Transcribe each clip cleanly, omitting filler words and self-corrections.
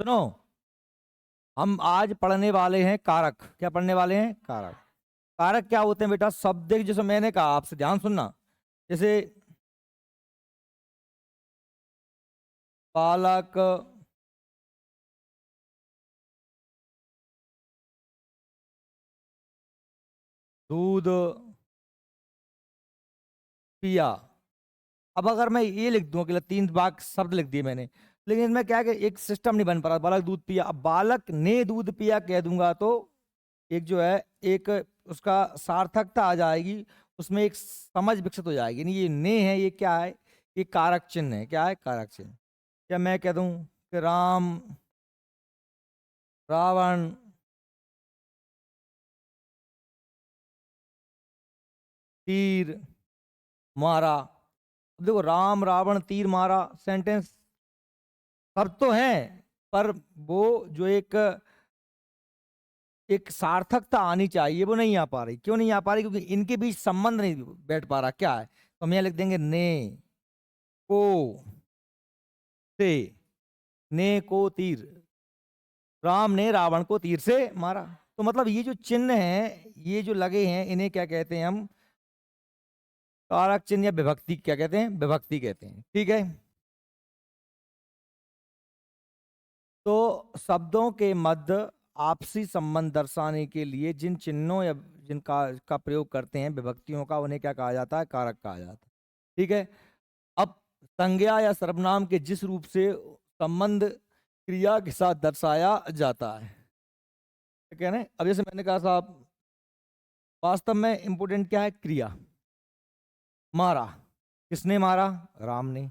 सुनो, हम आज पढ़ने वाले हैं कारक। क्या पढ़ने वाले हैं? कारक। कारक क्या होते हैं बेटा? शब्द जैसे मैंने कहा, आपसे ध्यान सुनना। जैसे बालक, दूध पिया। अब अगर मैं ये लिख दूं कि तीन बाक शब्द लिख दिए मैंने, लेकिन इनमें क्या है कि एक सिस्टम नहीं बन पा रहा। बालक दूध पिया, अब बालक ने दूध पिया कह दूंगा तो एक जो है, एक उसका सार्थकता आ जाएगी, उसमें एक समझ विकसित हो जाएगी। नहीं, ये ने है, ये क्या है? ये कारक चिन्ह है। क्या है? कारक चिन्ह। क्या मैं कह दूं कि राम रावण तीर मारा। अब देखो, राम रावण तीर मारा सेंटेंस सब तो है, पर वो जो एक एक सार्थकता आनी चाहिए वो नहीं आ पा रही। क्यों नहीं आ पा रही? क्योंकि इनके बीच संबंध नहीं बैठ पा रहा। क्या है? तो हम यहाँ लिख देंगे ने को से। ने को तीर, राम ने रावण को तीर से मारा। तो मतलब ये जो चिन्ह है, ये जो लगे हैं, इन्हें क्या कहते हैं हम? कारक चिन्ह या विभक्ति। क्या कहते हैं? विभक्ति कहते हैं। ठीक है। तो शब्दों के मध्य आपसी संबंध दर्शाने के लिए जिन चिन्हों या जिनका का प्रयोग करते हैं विभक्तियों का, उन्हें क्या कहा जाता है? कारक कहा जाता है। ठीक है। अब संज्ञा या सर्वनाम के जिस रूप से संबंध क्रिया के साथ दर्शाया जाता है, ठीक है ना? अब जैसे मैंने कहा साहब, वास्तव में इंपोर्टेंट क्या है? क्रिया। मारा, किसने मारा? राम ने।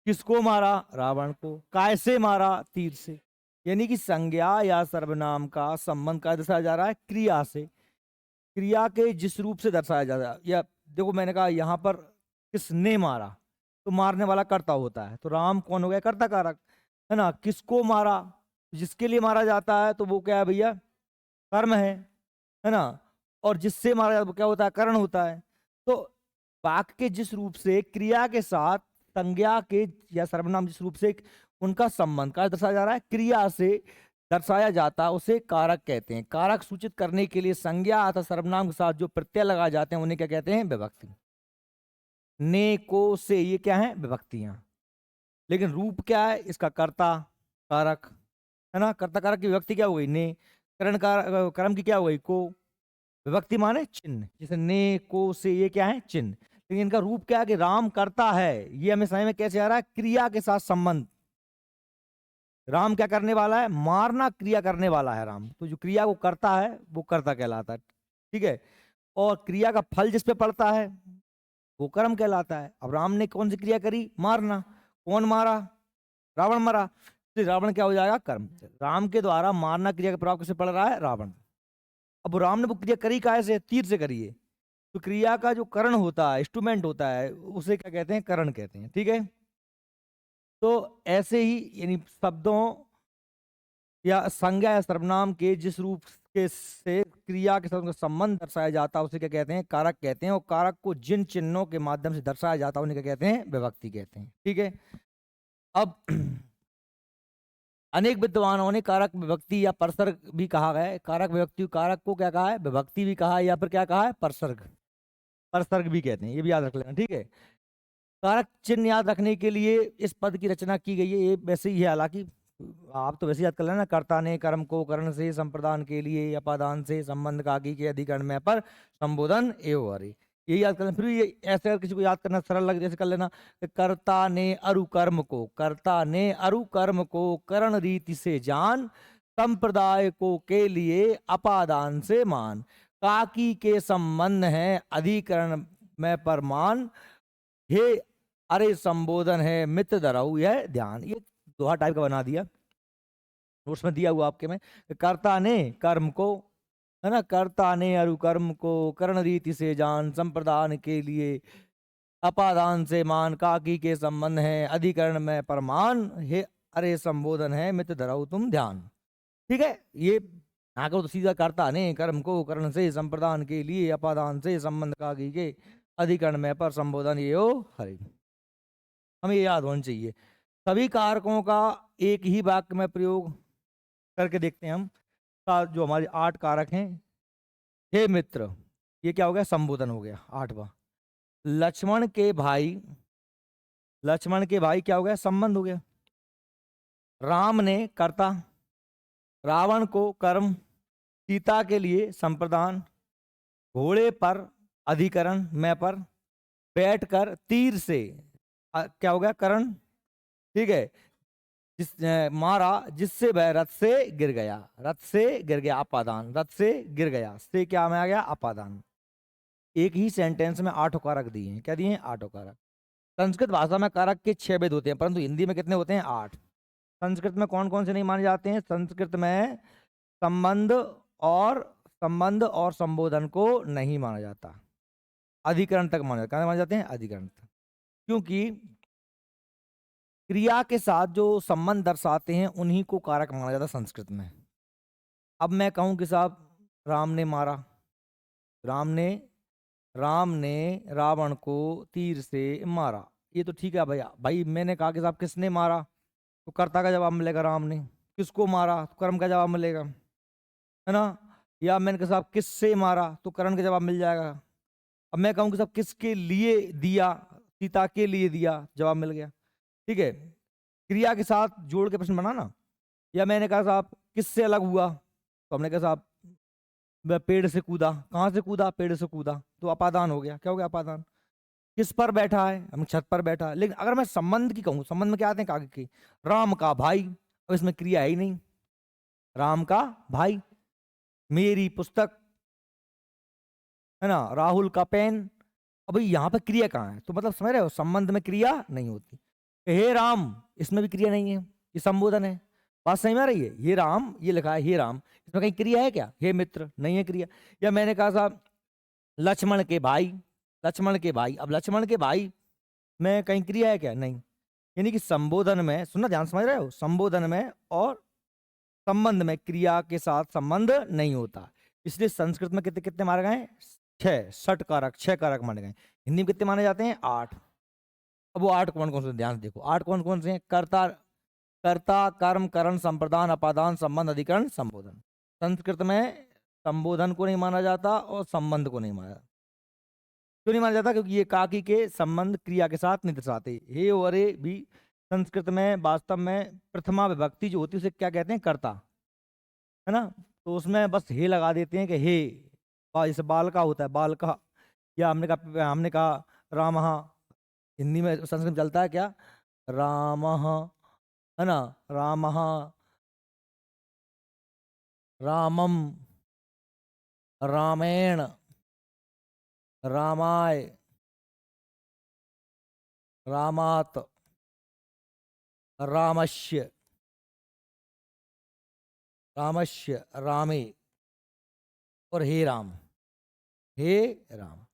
किसको मारा? रावण को। कैसे मारा? तीर से। यानी कि संज्ञा या सर्वनाम का संबंध का दर्शाया जा रहा है क्रिया से। क्रिया के जिस रूप से दर्शाया जा रहा है, या देखो मैंने कहा यहां पर किसने मारा, तो मारने वाला कर्ता होता है, तो राम कौन हो गया? कर्ता कारक, है ना? किसको मारा? जिसके लिए मारा जाता है तो वो क्या है भैया? कर्म है ना? और जिससे मारा जाता है वो क्या होता है? करण होता है। तो वाक्य के जिस रूप से क्रिया के साथ संज्ञा के या सर्वनाम जिस रूप से उनका संबंध का दर्शाया जा रहा है, क्रिया से दर्शाया जाता है, उसे कारक कहते हैं। कारक सूचित करने के लिए संज्ञा अथवा सर्वनाम के साथ जो प्रत्यय लगाए जाते हैं उन्हें क्या कहते हैं? विभक्ति। ने को से, ये क्या है? विभक्तियां। लेकिन रूप क्या है इसका? कर्ता कारक, है ना? कर्ता कारक की विभक्ति क्या हो गई? ने। करण कारक कर्म की क्या हो गई? को। विभक्ति माने चिन्ह। जैसे ने को से, ये क्या है? चिन्ह। लेकिन इनका रूप क्या है कि राम करता है, ये हमें समझ में कैसे आ रहा है? क्रिया के साथ संबंध। राम क्या करने वाला है? मारना क्रिया करने वाला है राम, तो जो क्रिया को करता है वो कर्ता कहलाता है। ठीक है। और क्रिया का फल जिस पे पड़ता है वो कर्म कहलाता है। अब राम ने कौन सी क्रिया करी? मारना। कौन मारा? रावण मारा, तो रावण क्या हो जाएगा? कर्म। राम के द्वारा मारना क्रिया का प्रभाव किससे पड़ रहा है? रावण। अब राम ने वो क्रिया करी काहे से? तीर से करी है। तो क्रिया का जो करण होता है, इंस्ट्रूमेंट होता है, उसे क्या कहते हैं? करण कहते हैं। ठीक है। तो ऐसे ही यानी शब्दों या संज्ञा या सर्वनाम के जिस रूप के से क्रिया के साथ उनका संबंध दर्शाया जाता है उसे क्या कहते हैं? कारक कहते हैं। और कारक को जिन चिन्हों के माध्यम से दर्शाया जाता है उन्हें क्या कहते हैं? विभक्ति कहते हैं। ठीक है। अब अनेक विद्वानों ने कारक विभक्ति या परसर्ग भी कहा है। कारक विभक्ति, कारक को क्या कहा है? विभक्ति भी कहा है, या फिर क्या कहा है? परसर्ग। परसर्ग भी कहते हैं, ये भी याद रख लेना। ठीक है। कारक चिन्ह याद रखने के लिए इस पद की रचना की गई है। ये वैसे ही है, हालांकि आप तो वैसे याद कर लेना। कर्ता ने कर्म को करण से संप्रदान के लिए अपादान से संबंध का आगे के अधिकरण में पर संबोधन एवं हरि, यही याद करना। फिर भी ये ऐसे अगर किसी को याद करना सरल लगे, जैसे कर लेना कि कर्ता ने अरु कर्म को, कर्ता ने अरु कर्म को करण रीति से जान, संप्रदाय को के लिए अपादान से मान, काकी के संबंध है अधिकरण में परमान, हे अरे संबोधन है मित्र धराऊ यह ध्यान। ये दोहा टाइप का बना दिया, नोट्स में दिया हुआ आपके में। कर्ता ने कर्म को, है ना? कर्ता ने अरु कर्म को करण रीति से जान, संप्रदान के लिए अपादान से मान, काकी के संबंध है अधिकरण में परमान, हे अरे संबोधन है मित्र धराऊ तुम ध्यान। ठीक है। ये ना करो तो सीधा कर्ता ने कर्म को करण से संप्रदान के लिए अपादान से संबंध काकी के अधिकरण में पर संबोधन ये हो हरि। हमें ये याद होना चाहिए। सभी कारकों का एक ही वाक्य में प्रयोग करके देखते हैं हम। जो हमारे 8 कारक हैं, हे मित्र, ये क्या हो गया, संबोधन हो गया 8वां। लक्ष्मण के भाई, लक्ष्मण के भाई क्या हो गया, संबंध हो गया। राम ने कर्ता, रावण को कर्म, सीता के लिए संप्रदान, घोड़े पर अधिकरण, मैं पर, बैठकर तीर से क्या हो गया, करण, ठीक है, मारा जिससे वह रथ से गिर गया, रथ से गिर गया, अपादान, रथ से गिर गया, से क्या में आ गया, अपादान। एक ही सेंटेंस में 8 कारक दिए हैं, क्या दिए हैं, 8 कारक। संस्कृत भाषा में कारक के 6 भेद होते हैं, परंतु हिंदी में कितने होते हैं, 8। संस्कृत में कौन कौन से नहीं माने जाते हैं, संस्कृत में संबंध और संबोधन को नहीं माना जाता, अधिकरण तक माना जाता है, माने जाते हैं अधिकरण तक, क्योंकि क्रिया के साथ जो संबंध दर्शाते हैं उन्हीं को कारक माना जाता है संस्कृत में। अब मैं कहूं कि साहब राम ने मारा, राम ने रावण को तीर से मारा, ये तो ठीक है भैया, भाई मैंने कहा कि साहब किसने मारा, तो कर्ता का जवाब मिलेगा राम ने, किसको मारा तो कर्म का जवाब मिलेगा, है ना। या मैंने कहा साहब किससे मारा तो करण का जवाब मिल जाएगा। अब मैं कहूँ कि साहब किसके लिए दिया, सीता के लिए दिया, जवाब मिल गया, ठीक है। क्रिया के साथ जोड़ के प्रश्न बनाना। या मैंने कहा साहब किससे अलग हुआ, तो हमने कहा साहब वह पेड़ से कूदा, कहाँ से कूदा, पेड़ से कूदा, तो अपादान हो गया, क्या हो गया, अपादान। किस पर बैठा है, हम छत पर बैठा है। लेकिन अगर मैं संबंध की कहूँ, संबंध में क्या आते हैं कागज की, राम का भाई, अब इसमें क्रिया है ही नहीं, राम का भाई, मेरी पुस्तक, है ना, राहुल का पेन, अब यहाँ पे क्रिया कहाँ है, तो मतलब समझ रहे हो, संबंध में क्रिया नहीं होती। हे राम, इसमें भी क्रिया नहीं है, ये संबोधन है, बात सही में आ रही है। ये राम, ये लिखा है हे राम, इसमें कहीं क्रिया है क्या, हे मित्र, नहीं है क्रिया। या मैंने कहा साहब लक्ष्मण के भाई, लक्ष्मण के भाई, अब लक्ष्मण के भाई में कहीं क्रिया है क्या, नहीं। यानी कि संबोधन में, सुनना ध्यान, समझ रहे हो, संबोधन में और संबंध में क्रिया के साथ संबंध नहीं होता, इसलिए संस्कृत में कितने कितने मारे गए, 6, षट कारक, 6 कारक माने गए। हिंदी में कितने माने जाते हैं, 8। अब वो 8 कौन कौन से, ध्यान से देखो 8 कौन कौन से हैं, कर्ता, कर्म, करण, संप्रदान, अपादान, संबंध, अधिकरण, संबोधन। संस्कृत में संबोधन को नहीं माना जाता और संबंध को नहीं माना जाता। क्यों नहीं माना जाता, क्योंकि ये काकी के संबंध क्रिया के साथ नहीं दर्शाते। हे और ए भी संस्कृत में वास्तव में प्रथमा विभक्ति जो होती है उसे क्या कहते हैं, कर्ता, है ना, तो उसमें बस हे लगा देते हैं कि हे, जैसे बाल का होता है, बाल का, या हमने कहा राम, हिंदी में संस्कृत में चलता है क्या, राम, है ना, राम, रामम, रामेण, रामाय, रामात, रामस्य, रामस्य, रामे, और हे राम, हे राम,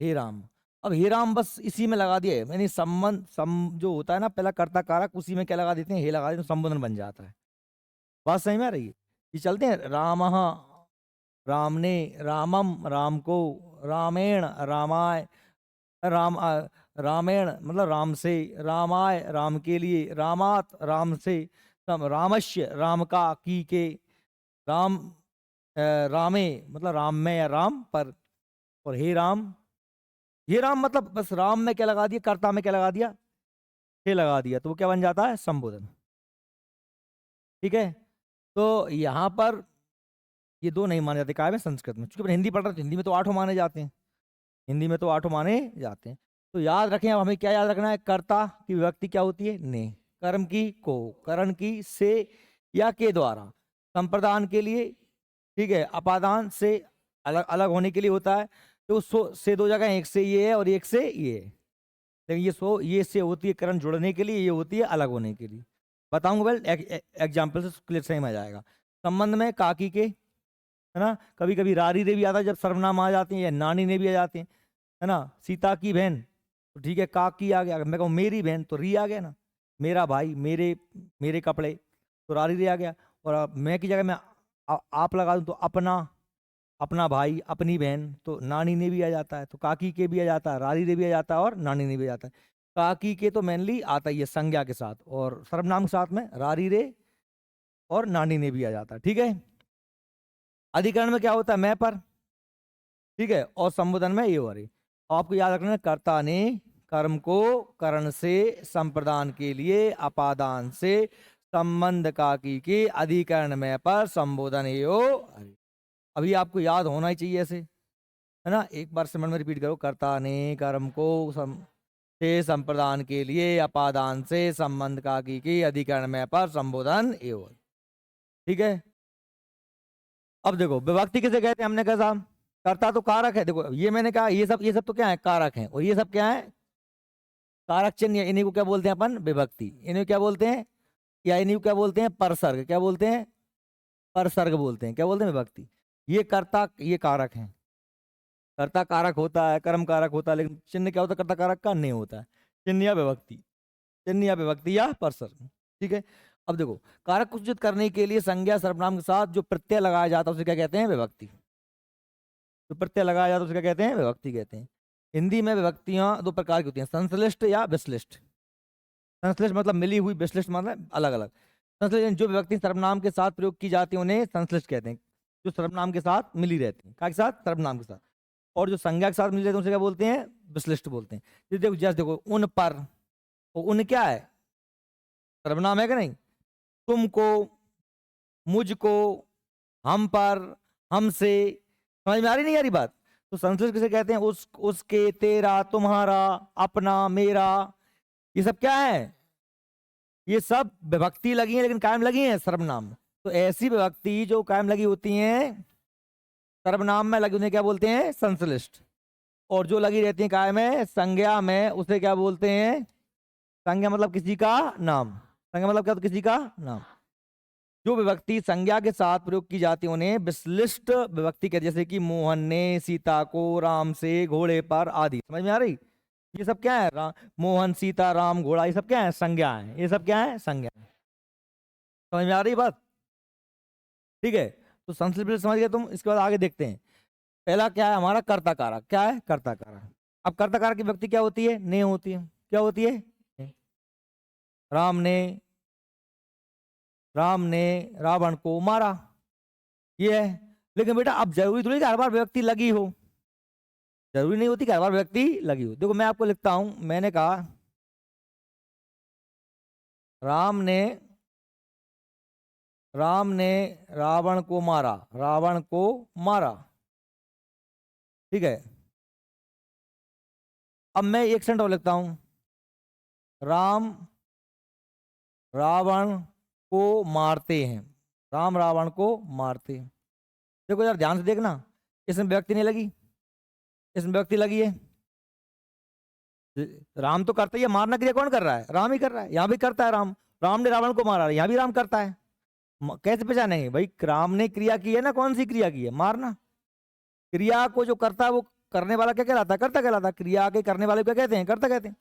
हे राम। अब हे राम बस इसी में लगा दिया है, यानी संबंध जो होता है ना पहला कर्ता कारक, उसी में क्या लगा देते हैं, हे लगा देते हैं, संबोधन बन जाता है। बात सही में आ रही है। ये चलते हैं, राम, राम ने, रामम, राम को, रामेण, रामाय, राम रामेण मतलब राम से, रामाय, राम के लिए, रामात, राम से, रामस्य, राम का, की के, राम, रामे मतलब राम में या राम पर, और हे राम, ये राम मतलब बस राम में क्या लगा दिया, कर्ता में क्या लगा दिया, हे लगा दिया, तो वो क्या बन जाता है, संबोधन। ठीक है, तो यहाँ पर ये 2 नहीं माने जाते, काय में, संस्कृत में, क्योंकि हिंदी पढ़ रहे तो हिंदी में तो 8 माने जाते हैं, हिंदी में तो 8 माने जाते हैं। तो याद रखें, अब हमें क्या याद रखना है, कर्ता की विभक्ति क्या होती है, ने, कर्म की को, करण की से या के द्वारा, संप्रदान के लिए, ठीक है, अपादान से अलग अलग होने के लिए होता है। तो से 2 जगह, एक से ये है और एक से ये है, लेकिन ये से होती है करण जुड़ने के लिए, ये होती है अलग होने के लिए। बताऊंगा वेल एग्जाम्पल से क्लियर सही में आ जाएगा। संबंध में काकी के, है ना, कभी कभी रारी ने भी आता है जब सर्वनाम आ जाते हैं, या नानी ने भी आ जाते हैं, है ना, सीता की बहन, तो ठीक है, काकी आ गया। मैं कहूँ मेरी बहन, तो री आ गया ना, मेरा भाई, मेरे मेरे कपड़े, तो रारी रे आ गया। और मैं की जगह मैं आप लगा दूं तो अपना, अपना भाई, अपनी बहन, तो नानी ने भी आ जाता है, तो काकी के भी आ जाता है, रारी ने भी आ जाता है, और नानी ने भी आ जाता है। काकी के तो मेनली आता ही है संज्ञा के साथ, और सर्वनाम के साथ में रारी रे और नानी ने भी आ जाता है, ठीक है। अधिकरण में क्या होता है, मैं पर, ठीक है, और संबोधन में ये हो रही। आपको याद रखना है, कर्ता ने कर्म को करण से संप्रदान के लिए अपादान से संबंध का की अधिकरण में पर संबोधन यो। अभी आपको याद होना ही चाहिए ऐसे, है ना। एक बार सिमरन में रिपीट करो, कर्ता ने कर्म को से संप्रदान के लिए अपादान से संबंध का की अधिकरण में पर संबोधन एवं, ठीक है। अब देखो विभक्ति किसे कहते हैं, हमने कहा साहब कर्ता तो कारक है। देखो ये मैंने कहा ये सब तो क्या है, कारक है, और ये सब क्या है, कारक चिन्ह। इन्हीं को क्या बोलते हैं अपन, विभक्ति। इन्हें क्या बोलते हैं, या इन्हीं को क्या बोलते हैं, परसर्ग। क्या बोलते हैं, परसर्ग बोलते हैं। क्या बोलते हैं, विभक्ति। ये कर्ता, ये कारक है। कर्ता कारक होता है, कर्म कारक होता है, लेकिन चिन्ह क्या होता है, कर्ता कारक का नहीं होता है। चिन्ह या विभक्ति, चिन्ह या विभक्ति या परसर्ग, ठीक है। अब देखो, कारक को सूचित करने के लिए संज्ञा सर्वनाम के साथ जो प्रत्यय लगाया जाता है उसे क्या कहते हैं, विभक्ति। जो प्रत्यय लगाया जाता है उसे क्या कहते हैं, विभक्ति कहते हैं। हिंदी में विभक्तियां दो प्रकार की होती हैं, संश्लिष्ट या विश्लिष्ट। संश्लिष्ट मतलब मिली हुई, विश्लिष्ट मतलब अलग अलग। संश्लिष्ट जो विभक्ति सर्वनाम के साथ प्रयोग की जाती है उन्हें संश्लिष्ट कहते हैं। जो सर्वनाम के साथ मिली रहती है, के साथ, सर्वनाम के साथ। और जो संज्ञा के साथ मिली रहती है उसे क्या बोलते हैं, विश्लिष्ट बोलते हैं। जैसे देखो उन पर, तो उन क्या है, सर्वनाम है कि नहीं। तुमको, मुझको, हम पर, हमसे, समझ में आ रही नहीं आ रही बात। तो संश्लिष्ट किसे कहते हैं, उसके, तेरा, तुम्हारा, अपना, मेरा, ये सब क्या है, ये सब विभक्ति लगी है, लेकिन कायम लगी है सर्वनाम। तो ऐसी विभक्ति जो कायम लगी होती हैं, सर्वनाम में लगी, उन्हें क्या बोलते हैं, संश्लिष्ट। और जो लगी रहती है कायम है संज्ञा में, उसे क्या बोलते हैं, संज्ञा मतलब किसी का नाम। संज्ञा मतलब क्या, तो किसी का नाम। जो विभक्ति संज्ञा के साथ प्रयोग की जाती है उन्हें विश्लिष्ट विभक्ति कहते हैं। जैसे कि मोहन ने सीता को राम से घोड़े पर आदि। समझ में आ रही, ये सब क्या है, मोहन, सीता, राम, घोड़ा, ये सब क्या है, संज्ञा है। ये सब क्या है, संज्ञा है। समझ में आ रही बात, ठीक है। तो संस्कृत समझ गए तुम। इसके बाद आगे देखते हैं। पहला क्या है हमारा, कर्ता कारक। क्या है, कर्ता कारक। अब कर्ता कारक की विभक्ति क्या होती है, ने होती है। क्या होती है, ने। राम ने, राम ने रावण को मारा, ये है। लेकिन बेटा अब जरूरी थोड़ी कि हर बार विभक्ति लगी हो, जरूरी नहीं होती कि हर बार विभक्ति लगी हो। देखो मैं आपको लिखता हूं, मैंने कहा राम ने, राम ने रावण को मारा, रावण को मारा, ठीक है। अब मैं एक सेंट और लिखता हूं, राम रावण को मारते हैं, राम रावण को मारते हैं। देखो यार ध्यान से देखना, इसमें व्यक्ति नहीं लगी, इसमें व्यक्ति लगी है। राम तो करता ही है, मारना क्रिया कौन कर रहा है, राम ही कर रहा है। यहाँ भी करता है राम, राम ने रावण को मारा, यहाँ भी राम करता है। कैसे पहचानेंगे भाई, राम ने क्रिया की है ना, कौन सी क्रिया की है, मारना। क्रिया को जो करता है वो करने वाला क्या कहलाता है, कर्ता कहलाता है। क्रिया के करने वाले को क्या कहते हैं, कर्ता कहते हैं।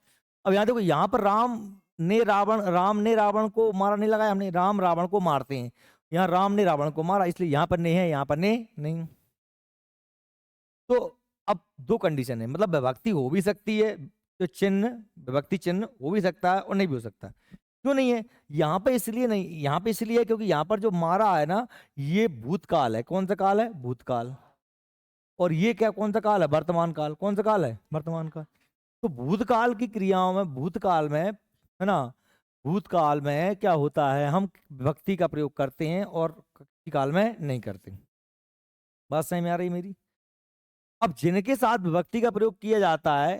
अब यहाँ देखो, यहाँ पर राम ने रावण को मारा नहीं लगाया हमने, राम रावण को मारते हैं। यहाँ राम ने रावण को मारा, इसलिए यहाँ पर नहीं है, यहाँ पर नहीं। तो अब दो कंडीशन है, मतलब विभक्ति हो भी सकती है, तो चिन्ह, विभक्ति चिन्ह हो भी सकता है और नहीं भी हो सकता। क्यों नहीं है, यहाँ पे इसलिए नहीं, यहाँ पे इसलिए है क्योंकि यहाँ पर जो मारा है ना, ये भूतकाल है। कौन सा काल है, भूतकाल। और ये क्या, कौन सा काल है, वर्तमान काल। कौन सा काल है, वर्तमान काल। तो भूतकाल की क्रियाओं में, भूतकाल में, है ना, भूतकाल में क्या होता है, हम विभक्ति का प्रयोग करते हैं और काल में नहीं करते। बात समझ में आ रही मेरी। अब जिनके साथ विभक्ति का प्रयोग किया जाता है,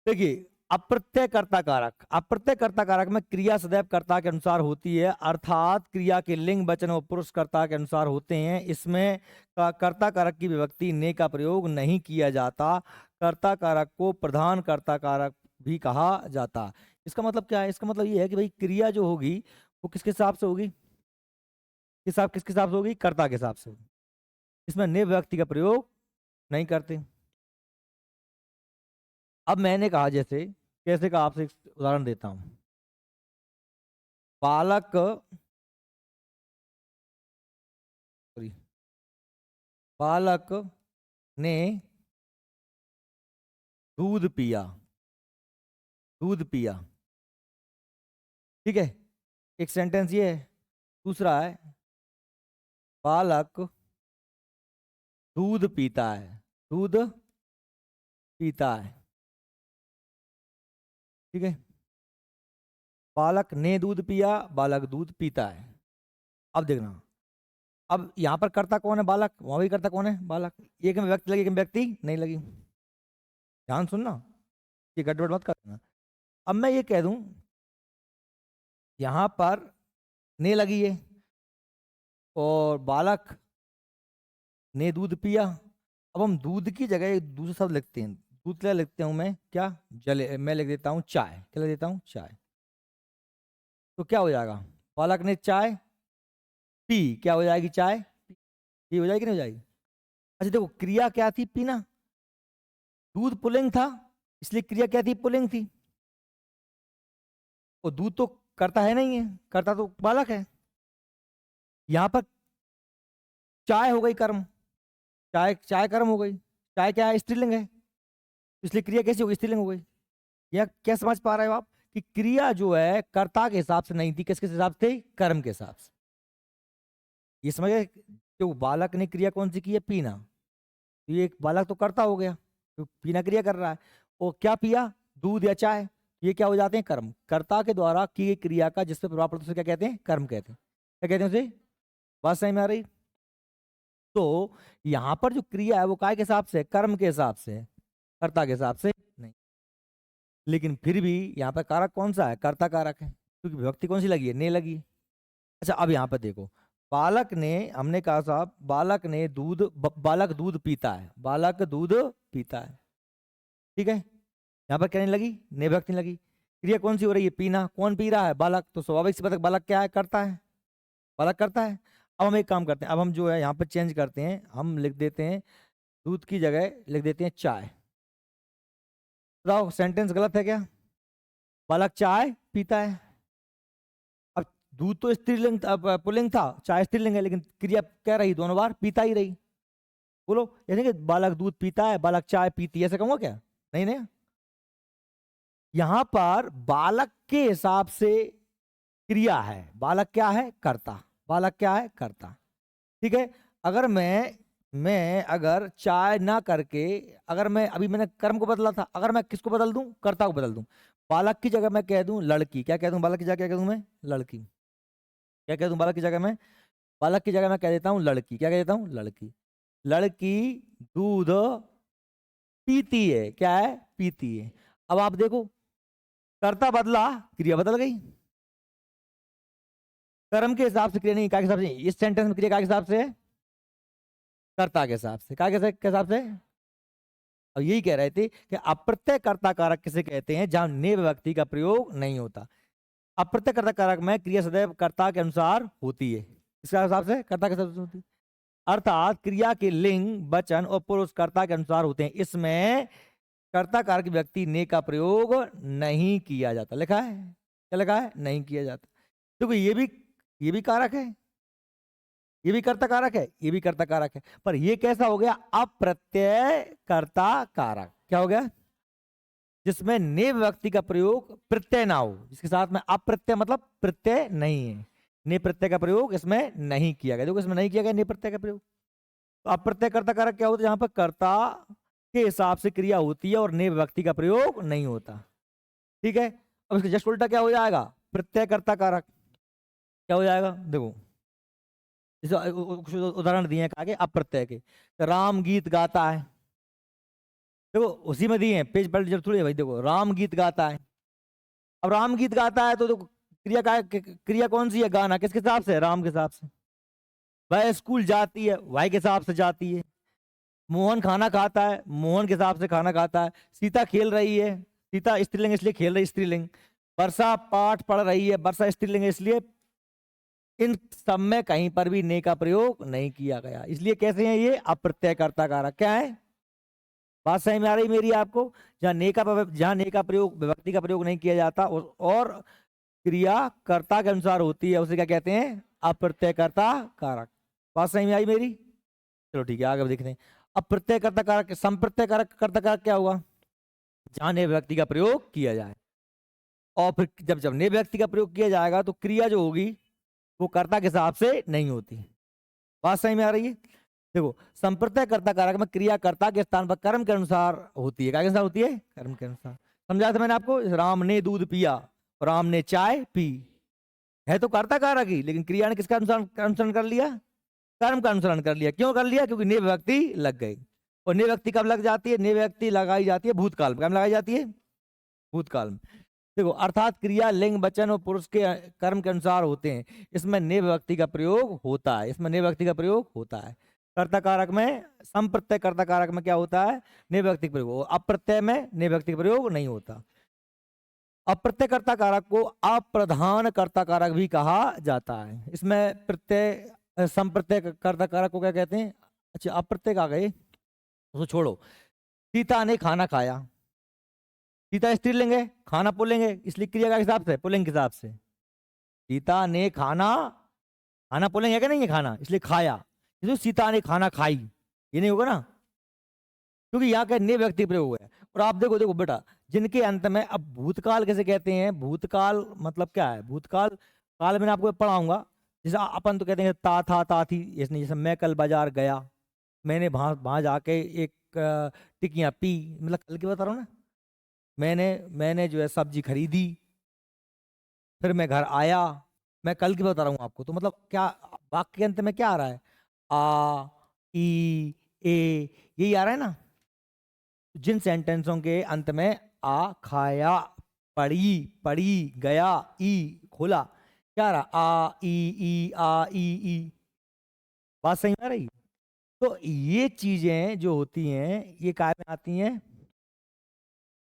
देखिए, अप्रत्यय कर्ता कारक। अप्रत्यय कर्ता कारक में क्रिया सदैव कर्ता के अनुसार होती है, अर्थात क्रिया के लिंग, वचन और पुरुष कर्ता के अनुसार होते हैं। इसमें कर्ता कारक की विभक्ति ने का प्रयोग नहीं किया जाता। कर्ता कारक को प्रधान कर्ता कारक भी कहा जाता। इसका मतलब क्या है, इसका मतलब ये है कि भाई क्रिया जो होगी वो किसके हिसाब से होगी, किसके हिसाब से होगी, कर्ता के हिसाब से होगी। इसमें ने विभक्ति का प्रयोग नहीं करते। अब मैंने कहा जैसे, कैसे का आपसे एक उदाहरण देता हूं। बालक, बालक ने दूध पिया, दूध पिया, ठीक है। एक सेंटेंस ये है। दूसरा है बालक दूध पीता है, दूध पीता है। ठीक है, बालक ने दूध पिया, बालक दूध पीता है। अब देखना, अब यहाँ पर कर्ता कौन है? बालक। वहां भी कर्ता कौन है? बालक। एक में व्यक्ति लगी, एक में व्यक्ति नहीं लगी। ध्यान सुनना, ये गड़बड़ मत करना। अब मैं ये कह दूं यहाँ पर ने लगी है और बालक ने दूध पिया। अब हम दूध की जगह एक दूसरा शब्द लिखते हैं। दूध क्या लिखते हूं मैं? क्या? जल। मैं लिख देता हूं चाय। क्या लिख देता हूं? चाय। तो क्या हो जाएगा? बालक ने चाय पी, क्या हो जाएगी? चाय ये हो जाएगी, नहीं हो जाएगी? अच्छा देखो, क्रिया क्या थी? पीना। दूध पुल्लिंग था, इसलिए क्रिया क्या थी? पुल्लिंग थी। और दूध तो करता है नहीं है, करता तो बालक है। यहां पर चाय हो गई कर्म, चाय चाय कर्म हो गई। चाय क्या है? स्त्रीलिंग है, इसलिए क्रिया कैसी हो गई? स्त्रीलिंग हो गई। यह क्या समझ पा रहे हो आप कि क्रिया जो है कर्ता के हिसाब से नहीं थी, किसके हिसाब से? कर्म के हिसाब से। ये समझ गए? जो बालक ने क्रिया कौन सी की है? पीना। तो ये एक बालक तो कर्ता हो गया, तो पीना क्रिया कर रहा है। और क्या पिया? दूध या चाय। ये क्या हो जाते हैं? कर्म। कर्ता के द्वारा की गई क्रिया का जिस पे प्रभाव पड़ता है उसे क्या कहते हैं? कर्म कहते हैं। क्या कहते हैं उसे? बात समझ में आ रही? तो यहां पर जो क्रिया है वो काय के हिसाब से है? कर्म के हिसाब से है, कर्ता के हिसाब से नहीं। लेकिन फिर भी यहाँ पर कारक कौन सा है? कर्ता कारक है, क्योंकि विभक्ति कौन सी लगी है? ने लगी है। अच्छा अब यहाँ पर देखो, बालक ने, हमने कहा साहब बालक ने दूध, बालक दूध पीता है, बालक दूध पीता है। ठीक है, यहाँ पर क्या नहीं लगी? ने विभक्ति नहीं लगी। क्रिया कौन सी हो रही है? पीना। कौन पी रहा है? बालक। तो स्वाभाविक सी बात है, बालक क्या है? करता है, बालक करता है। अब हम एक काम करते हैं, अब हम जो है यहाँ पर चेंज करते हैं, हम लिख देते हैं दूध की जगह लिख देते हैं चाय। बताओ सेंटेंस गलत है क्या? बालक चाय पीता है। अब दूध तो स्त्रीलिंग पुल्लिंग था, चाय स्त्रीलिंग है, लेकिन क्रिया क्या रही? दोनों बार पीता ही रही। बोलो, यानी कि बालक दूध पीता है, बालक चाय पीती है, ऐसा कहूंगा क्या? नहीं नहीं। यहां पर बालक के हिसाब से क्रिया है, बालक क्या है? कर्ता। बालक क्या है? कर्ता। ठीक है, अगर मैं अगर चाय ना करके, अगर मैं अभी मैंने कर्म को बदला था, अगर मैं किसको बदल दूं? कर्ता को बदल दूं। बालक की जगह मैं कह दूं लड़की। क्या कह दूं? बालक की जगह क्या कह दूं मैं? लड़की। क्या कह दूं? बालक की जगह मैं, बालक की जगह मैं कह देता हूं लड़की। क्या कह देता हूं? लड़की। लड़की दूध पीती है। क्या है? पीती है। अब आप देखो, कर्ता बदला, क्रिया बदल गई। कर्म के हिसाब से क्रिया नहीं, क्या के हिसाब से? इस सेंटेंस में क्रिया क्या के हिसाब से है? कर्ता के हिसाब से। क्या के हिसाब से? और यही कह रहे थे कि अप्रत्यय कर्ता कारक किसे कहते हैं? जहां ने विभक्ति का प्रयोग नहीं होता। अप्रत्यय कर्ता कारक में क्रिया सदैव कर्ता के अनुसार होती है। इसका हिसाब से कर्ता के हिसाब से होती है, अर्थात क्रिया के लिंग, वचन और पुरुष कर्ता के अनुसार होते हैं। इसमें कर्ता कारक व्यक्ति ने का प्रयोग नहीं किया जाता। लिखा है, क्या लिखा है? नहीं किया जाता। देखो ये भी कारक है, ये भी कर्ता कारक है, ये भी कर्ता कारक है, पर ये कैसा हो गया? अप्रत्यय कर्ता कारक। क्या हो गया? जिसमें ने विभक्ति का प्रयोग प्रत्यय ना हो, जिसके साथ में अप्रत्यय मतलब प्रत्यय नहीं है, ने प्रत्यय का प्रयोग इसमें नहीं किया गया। देखो इसमें नहीं किया गया ने प्रत्यय का प्रयोग। तो अप्रत्यय कर्ता कारक क्या होता है? जहां पर कर्ता के हिसाब से क्रिया होती है और ने विभक्ति का प्रयोग नहीं होता। ठीक है, अब इसका जस्ट उल्टा क्या हो जाएगा? प्रत्यय कर्ता कारक। क्या हो जाएगा? देखो जैसे कुछ उदाहरण दिए हैं आगे अप्रत्यय के। राम गीत गाता है, देखो उसी में दिए हैं, पेज पलट जब थोड़ी है भाई। देखो राम गीत गाता है, अब राम गीत गाता है तो देखो क्रिया का, क्रिया कौन सी है? गाना। किसके हिसाब से? राम के हिसाब से। वह स्कूल जाती है, वाई के हिसाब से जाती है। मोहन खाना खाता है, मोहन के हिसाब से खाना खाता है। सीता खेल रही है, सीता स्त्रीलिंग इसलिए खेल रही, स्त्रीलिंग। वर्षा पाठ पढ़ रही है, वर्षा स्त्रीलिंग इसलिए। इन सब में कहीं पर भी ने का प्रयोग नहीं किया गया, इसलिए कैसे हैं ये? अप्रत्यय कर्ता कारक। क्या है? बात सही में आ रही मेरी आपको? जहां ने का प्रयोग, विभक्ति का प्रयोग नहीं किया जाता और क्रिया कर्ता के अनुसार होती है, उसे क्या कहते हैं? अप्रत्यय कर्ता कारक। बात सही में आई मेरी? चलो ठीक है, आगे देखते हैं। अब प्रत्यय कर्ता कारक, संप्रत्यय कारक कर्ता कारक क्या हुआ? जहां ने विभक्ति का प्रयोग किया जाए। और फिर जब जब ने विभक्ति का प्रयोग किया जाएगा तो क्रिया जो होगी वो कर्ता के हिसाब से नहीं होती। बात सही में आ रही है? देखो, संप्रत्यय कर्ता कारक में क्रिया कर्ता के स्थान पर कर्म के अनुसार होती है। क्या के अनुसार होती है? कर्म के अनुसार। समझाया था मैंने आपको, राम ने दूध पिया, राम ने चाय पी, है तो कर्ता कारक ही, लेकिन क्रिया ने किसका अनुसरण कर लिया? कर्म का अनुसरण कर लिया। क्यों कर लिया? क्योंकि ने व्यक्ति लग गई। और ने व्यक्ति कब लग जाती है? ने व्यक्ति लगाई जाती है भूतकाल में। कब लगाई जाती है? भूतकाल में। देखो, अर्थात क्रिया लिंग वचन और पुरुष के कर्म के अनुसार होते हैं, इसमें ने व्यक्ति का प्रयोग होता है। इसमें ने व्यक्ति का प्रयोग होता है। कर्ता कारक में, संप्रत्यय कर्ता कारक में क्या होता है? ने व्यक्ति का प्रयोग। अप्रत्यय में ने व्यक्ति का प्रयोग नहीं होता। अप्रत्यय कर्ता कारक को अप्रधान कर्ता कारक भी कहा जाता है। इसमें प्रत्यय संप्रत्यय कर्ता कारक को क्या कहते हैं? अच्छा, अप्रत्यय आ गए तो छोड़ो। सीता ने खाना खाया, सीता स्त्रीलिंग है, खाना पुल्लिंग है, इसलिए क्रिया का हिसाब से पुल्लिंग के हिसाब से। सीता ने खाना, खाना पुल्लिंग है क्या? नहीं है खाना, इसलिए खाया। इसलिए सीता ने खाना खाई, ये नहीं होगा ना, क्योंकि यहाँ का ने व्यक्ति प्रयोग है। और आप देखो, देखो बेटा, जिनके अंत में, अब भूतकाल कैसे कहते हैं? भूतकाल मतलब क्या है? भूतकाल काल मैंने आपको पढ़ाऊंगा। जैसे अपन तो कहते हैं ता था ता थी, जैसे मैं कल बाजार गया, मैंने वहां जाके एक टिकियां पी, मतलब कल की बता रहा हूँ ना। मैंने जो है सब्जी खरीदी, फिर मैं घर आया, मैं कल की बता रहा हूँ आपको। तो मतलब क्या वाक्य के अंत में क्या आ रहा है? आ, ई, ए, यही आ रहा है ना। जिन सेंटेंसों के अंत में आ, खाया, पढ़ी, पढ़ी, गया, ई, खोला, क्या आ रहा? आ, ई, आ, ई। बात सही में आ रही? तो ये चीजें जो होती हैं, ये काय में आती हैं?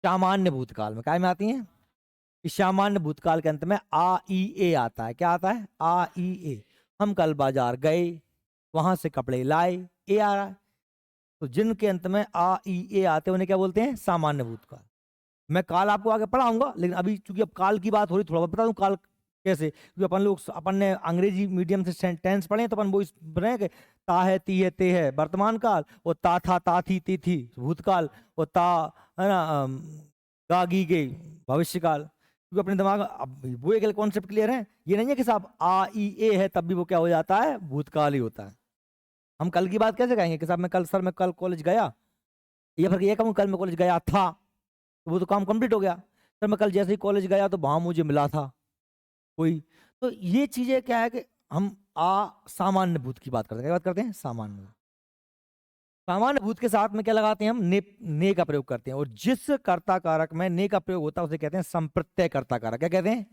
सामान्य भूतकाल में। काय में आती हैं? इस सामान्य भूतकाल के अंत में आ, ई, ए आता है। क्या आता है? आ, ई, ए। हम कल बाजार गए, वहां से कपड़े लाए, ए आ रहा है। तो जिनके अंत में आ, ई, ए आते हैं उन्हें क्या बोलते हैं? सामान्य भूतकाल। मैं काल आपको आगे पढ़ाऊंगा, लेकिन अभी चूंकि अब काल की बात हो रही, थोड़ा बता दूं काल कैसे। क्योंकि अपन ने अंग्रेजी मीडियम से टेंस पढ़े हैं, तो अपन वो इस रहे हैं कि ता है, ती है, ते है वर्तमान काल, और ता था, ता थी, ती थी भूतकाल, और ता है ना गा, गी, गे भविष्य काल। क्योंकि अपने दिमाग अब वो एक कॉन्सेप्ट क्लियर है। ये नहीं है कि साहब आ, ई, ए है तब भी वो क्या हो जाता है? भूतकाल ही होता है। हम कल की बात कैसे कहेंगे कि साहब मैं कल कॉलेज गया, या फिर ये कहूँ कल मैं कॉलेज गया था, तो वो तो काम कंप्लीट हो गया। सर मैं कल जैसे ही कॉलेज गया तो वहां मुझे मिला था कोई। तो ये चीजें क्या है कि हम सामान्य भूत की बात करते हैं। क्या बात करते हैं? सामान्य। सामान्य भूत के साथ में क्या लगाते हैं हम? ने का प्रयोग करते हैं। और जिस कर्ता कारक में ने का प्रयोग होता है उसे कहते हैं संप्रत्यय कर्ता कारक। क्या कहते हैं?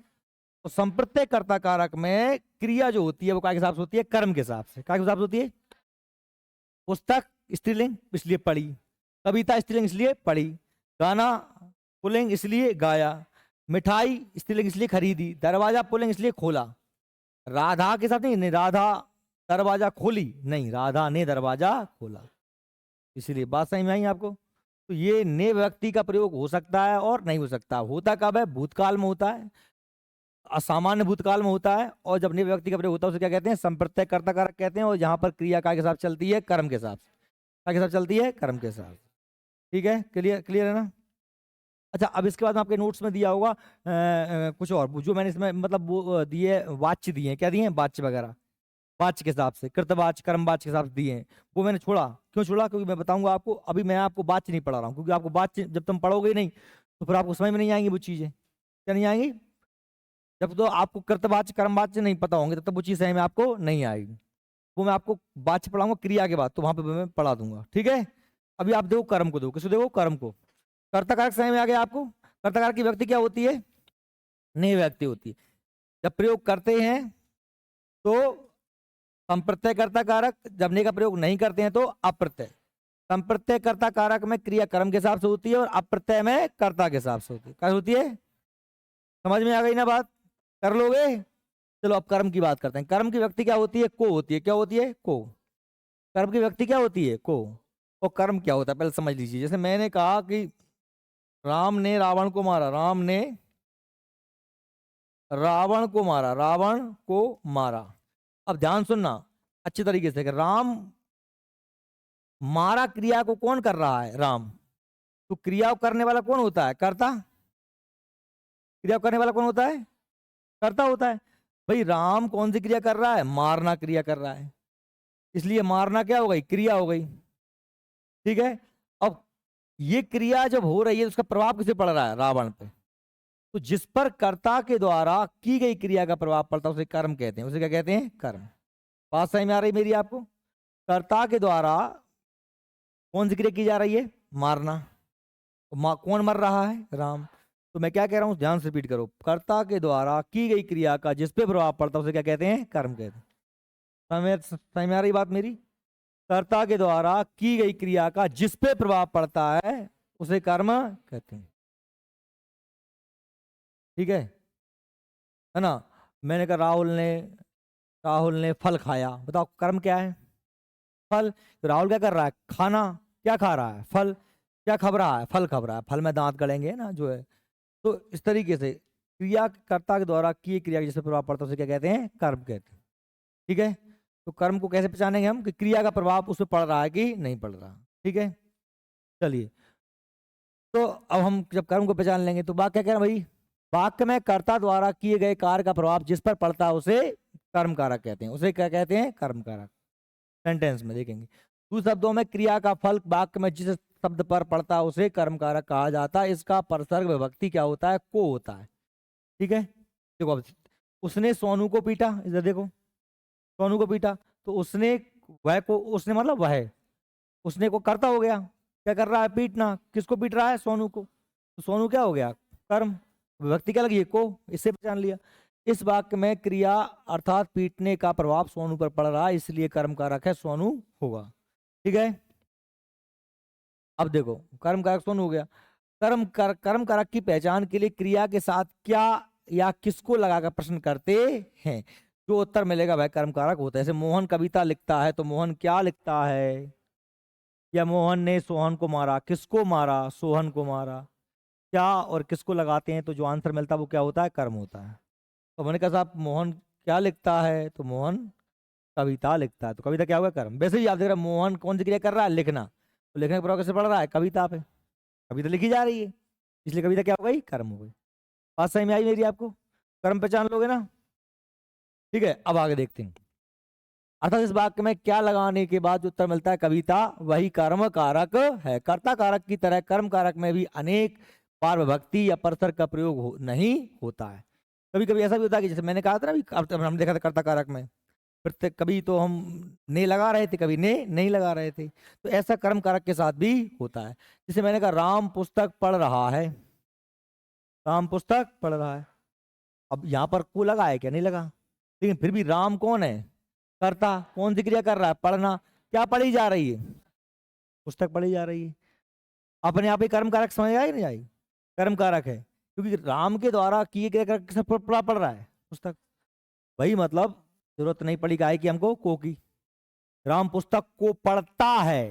तो संप्रत्यय कर्ता कारक में क्रिया जो होती है वो क्या के हिसाब से होती है? कर्म के हिसाब से। क्या के हिसाब से होती है? पुस्तक स्त्रीलिंग, इसलिए पढ़ी। कविता स्त्रीलिंग, इसलिए पढ़ी। गाना पुल्लिंग, इसलिए गाया। मिठाई स्त्रीलिंग, इसलिए खरीदी। दरवाजा पुल्लिंग, इसलिए खोला। राधा के साथ नहीं, राधा दरवाजा खोली, नहीं, राधा ने दरवाजा खोला। इसलिए बात समझ में आई आपको? तो ये ने व्यक्ति का प्रयोग हो सकता है और नहीं हो सकता। होता कब है? भूतकाल में होता है, असामान्य भूतकाल में होता है। और जब ने व्यक्ति का प्रयोग होता है उसे क्या कहते हैं? संप्रत्यय कर्ता कारक कहते हैं। और यहाँ पर क्रिया का के साथ चलती है कर्म के साथ। क्या के साथ चलती है? कर्म के साथ। ठीक है, क्लियर? क्लियर है ना? अच्छा, अब इसके बाद में आपके नोट्स में दिया होगा कुछ और जो मैंने इसमें मतलब वो दिए, वाच्य दिए हैं। क्या दिए हैं? वाच्य वगैरह, वाच्य के हिसाब से, कृतवाच्य, कर्मवाच्य के हिसाब से दिए हैं। वो मैंने छोड़ा। क्यों छोड़ा? क्योंकि मैं बताऊंगा आपको। अभी मैं आपको वाच्य नहीं पढ़ा रहा हूँ, क्योंकि आपको वाच्य जब तुम पढ़ोगे ही नहीं तो फिर आपको समझ में नहीं आएंगी वो चीजें। क्या नहीं आएंगी? जब तो आपको कृतवाच्य कर्मवाच्य नहीं पता होंगे तब तक वो चीज समझ में आपको नहीं आएगी। वो मैं आपको वाच्य पढ़ाऊंगा क्रिया के बाद, तो वहां पे मैं पढ़ा दूंगा। ठीक है? अभी आप देखो कर्म को, देखो किसको, देखो कर्म को। कर्ता कारक समझ में आ गया आपको? कर्ता कारक की व्यक्ति क्या होती है? ने व्यक्ति होती है। जब प्रयोग करते हैं तो संप्रत्यय कर्ता कारक, जब ने का प्रयोग नहीं करते हैं तो अप्रत्यय। संप्रत्यय कर्ता कारक में क्रिया कर्म के हिसाब से होती है, और अप्रत्यय में कर्ता के हिसाब से होती है। क्या होती है? समझ में आ गई ना बात? कर लोगे? चलो अब कर्म की बात करते हैं। कर्म की व्यक्ति क्या होती है? को होती है। क्या होती है? को। कर्म की व्यक्ति क्या होती है? को। और कर्म क्या होता है पहले समझ लीजिए। जैसे मैंने कहा कि राम ने रावण को मारा, राम ने रावण को मारा, रावण को मारा। अब ध्यान सुनना अच्छे तरीके से कि राम मारा क्रिया को कौन कर रहा है? राम। तो क्रिया करने वाला कौन होता है? कर्ता। क्रिया करने वाला कौन होता है? कर्ता होता है। भाई राम कौन सी क्रिया कर रहा है? मारना क्रिया कर रहा है, इसलिए मारना क्या हो गई? क्रिया हो गई। ठीक है। अब ये क्रिया जब हो रही है, उसका प्रभाव किसे पड़ रहा है? रावण पे। तो जिस पर कर्ता के द्वारा की गई क्रिया का प्रभाव पड़ता है उसे कर्म कहते हैं। उसे क्या कहते हैं? कर्म। बात समझ में आ रही मेरी आपको? कर्ता के द्वारा कौन सी क्रिया की जा रही है? मारना। कौन मर रहा है? राम। तो मैं क्या कह रहा हूं, ध्यान से रिपीट करो। कर्ता के द्वारा की गई क्रिया का जिस पे प्रभाव पड़ता है उसे क्या कहते हैं? कर्म कहते हैं। समझ में आ रही बात मेरी? कर्ता के द्वारा की गई क्रिया का जिस पे प्रभाव पड़ता है उसे कर्म कहते हैं। ठीक है ना? मैंने कहा राहुल ने फल खाया, बताओ कर्म क्या है? फल। तो राहुल क्या कर रहा है? खाना। क्या खा रहा है? फल। क्या खब रहा है? फल खब रहा है। फल में दांत गड़ेंगे ना जो है। तो इस तरीके से क्रिया कर्ता के द्वारा किए क्रिया के जिस पे प्रभाव पड़ता है उसे क्या कहते हैं? कर्म कहते हैं। ठीक है। तो कर्म को कैसे पहचानेंगे हम कि क्रिया का प्रभाव उस पर पड़ रहा है कि नहीं पड़ रहा? ठीक है। चलिए, तो अब हम जब कर्म को पहचान लेंगे तो वाक्य क्या कह रहे हैं भाई? वाक्य में कर्ता द्वारा किए गए कार्य का प्रभाव जिस पर पड़ता है उसे कर्म कारक कहते हैं। उसे क्या कहते हैं? कर्म कारक। सेंटेंस में देखेंगे। दूसरे शब्दों में क्रिया का फल वाक्य में जिस शब्द पर पड़ता है उसे कर्म कारक कहा जाता है। इसका परसर्ग विभक्ति क्या होता है? को होता है। ठीक है। देखो अब, उसने सोनू को पीटा, इधर देखो, सोनू को पीटा। तो उसने, वह को, उसने मतलब वह, उसने को कर्ता हो गया। क्या कर रहा है? पीटना। किसको पीट रहा है? सोनू को। तो सोनू क्या हो गया? कर्म। विभक्ति क्या लगी है? को। इससे पहचान लिया। इस वाक्य में क्रिया अर्थात पीटने का प्रभाव सोनू पर पड़ रहा है, इसलिए कर्म कारक है सोनू होगा। ठीक है। अब देखो, कर्म कारक सोनू हो गया। कर्म कारक की पहचान के लिए क्रिया के साथ क्या या किसको लगाकर प्रश्न करते हैं, जो उत्तर मिलेगा वह कर्म कारक होता है। जैसे मोहन कविता लिखता है तो मोहन क्या लिखता है? या मोहन ने सोहन को मारा। किसको मारा? सोहन को मारा। क्या और किसको लगाते हैं तो जो आंसर मिलता है वो क्या होता है? कर्म होता है। तो मैंने कहा साहब मोहन क्या लिखता है? तो मोहन कविता लिखता है। तो कविता क्या होगा? कर्म। वैसे ही आप देख रहे हैं मोहन कौन सी क्रिया कर रहा है? लिखना। तो लिखने का प्रभाव कैसे पड़ रहा है? कविता पे। कविता लिखी जा रही है, इसलिए कविता क्या हो गई? कर्म हो गई। बात सही में आई मेरी आपको? कर्म पहचान लोगे ना? ठीक है। अब आगे देखते हैं। अर्थात इस वाक्य में क्या लगाने के बाद जो उत्तर मिलता है कविता, वही कर्म कारक है। कर्ता कारक की तरह कर्म कारक में भी अनेक बार विभक्ति या परसर का प्रयोग नहीं होता है। कभी कभी ऐसा भी होता है कि जैसे मैंने कहा था ना अभी, अब हमने देखा था कर्ता कारक में प्रत्येक, कभी तो हम ने लगा रहे थे, कभी ने नहीं लगा रहे थे। तो ऐसा कर्म कारक के साथ भी होता है। जैसे मैंने कहा राम पुस्तक पढ़ रहा है। राम पुस्तक पढ़ रहा है। अब यहाँ पर को लगा है क्या? नहीं लगा। लेकिन फिर भी राम कौन है? कर्ता। कौन सी क्रिया कर रहा है? पढ़ना। क्या पढ़ी जा रही है? पुस्तक पढ़ी जा रही है। अपने आप ही कर्म कारक समझ आई नहीं आई? कर्म कारक है, क्योंकि राम के द्वारा किए गए कर्म किसने पढ़ रहा है? पुस्तक। वही मतलब, जरूरत नहीं पड़ी गाय की हमको को की। राम पुस्तक को पढ़ता है।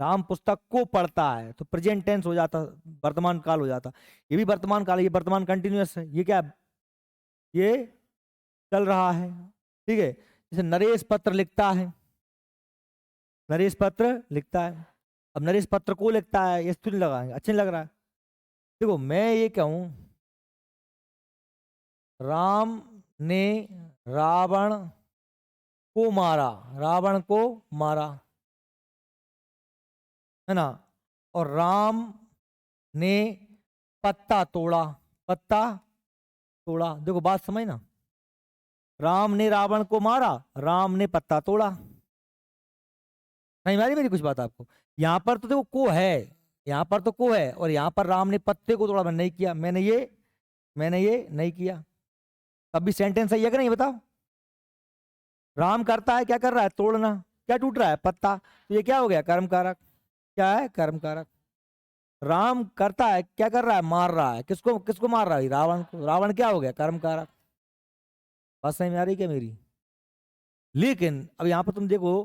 राम पुस्तक को पढ़ता है तो प्रेजेंट टेंस हो जाता, वर्तमान काल हो जाता। ये भी वर्तमान काल है, ये वर्तमान कंटिन्यूअस है। ये क्या है? ये चल रहा है। ठीक है। जैसे नरेश पत्र लिखता है। नरेश पत्र लिखता है। अब नरेश पत्र को लिखता है, ये तो नहीं लगाएंगे, अच्छा नहीं लग रहा है। देखो मैं ये कहूं, राम ने रावण को मारा। रावण को मारा, है ना? और राम ने पत्ता तोड़ा। पत्ता तोड़ा। देखो बात समझ ना। राम ने रावण को मारा, राम ने पत्ता तोड़ा। नहीं मारी मेरी कुछ बात आपको? यहाँ पर तो देखो को है, यहाँ पर तो को है, और यहाँ पर राम ने पत्ते को तोड़ा। मैंने नहीं किया, मैंने ये नहीं किया। तब भी सेंटेंस सही है कि नहीं बताओ? राम करता है, क्या कर रहा है? तोड़ना। क्या टूट रहा है? पत्ता। तो ये क्या हो गया? कर्म कारक। क्या है? कर्म कारक। राम करता है, क्या कर रहा है? मार रहा है। किसको? किसको मार रहा है? रावण को। रावण क्या हो गया? कर्म कारक। बात समझ में आ रही क्या मेरी? लेकिन अब यहां पर तुम देखो,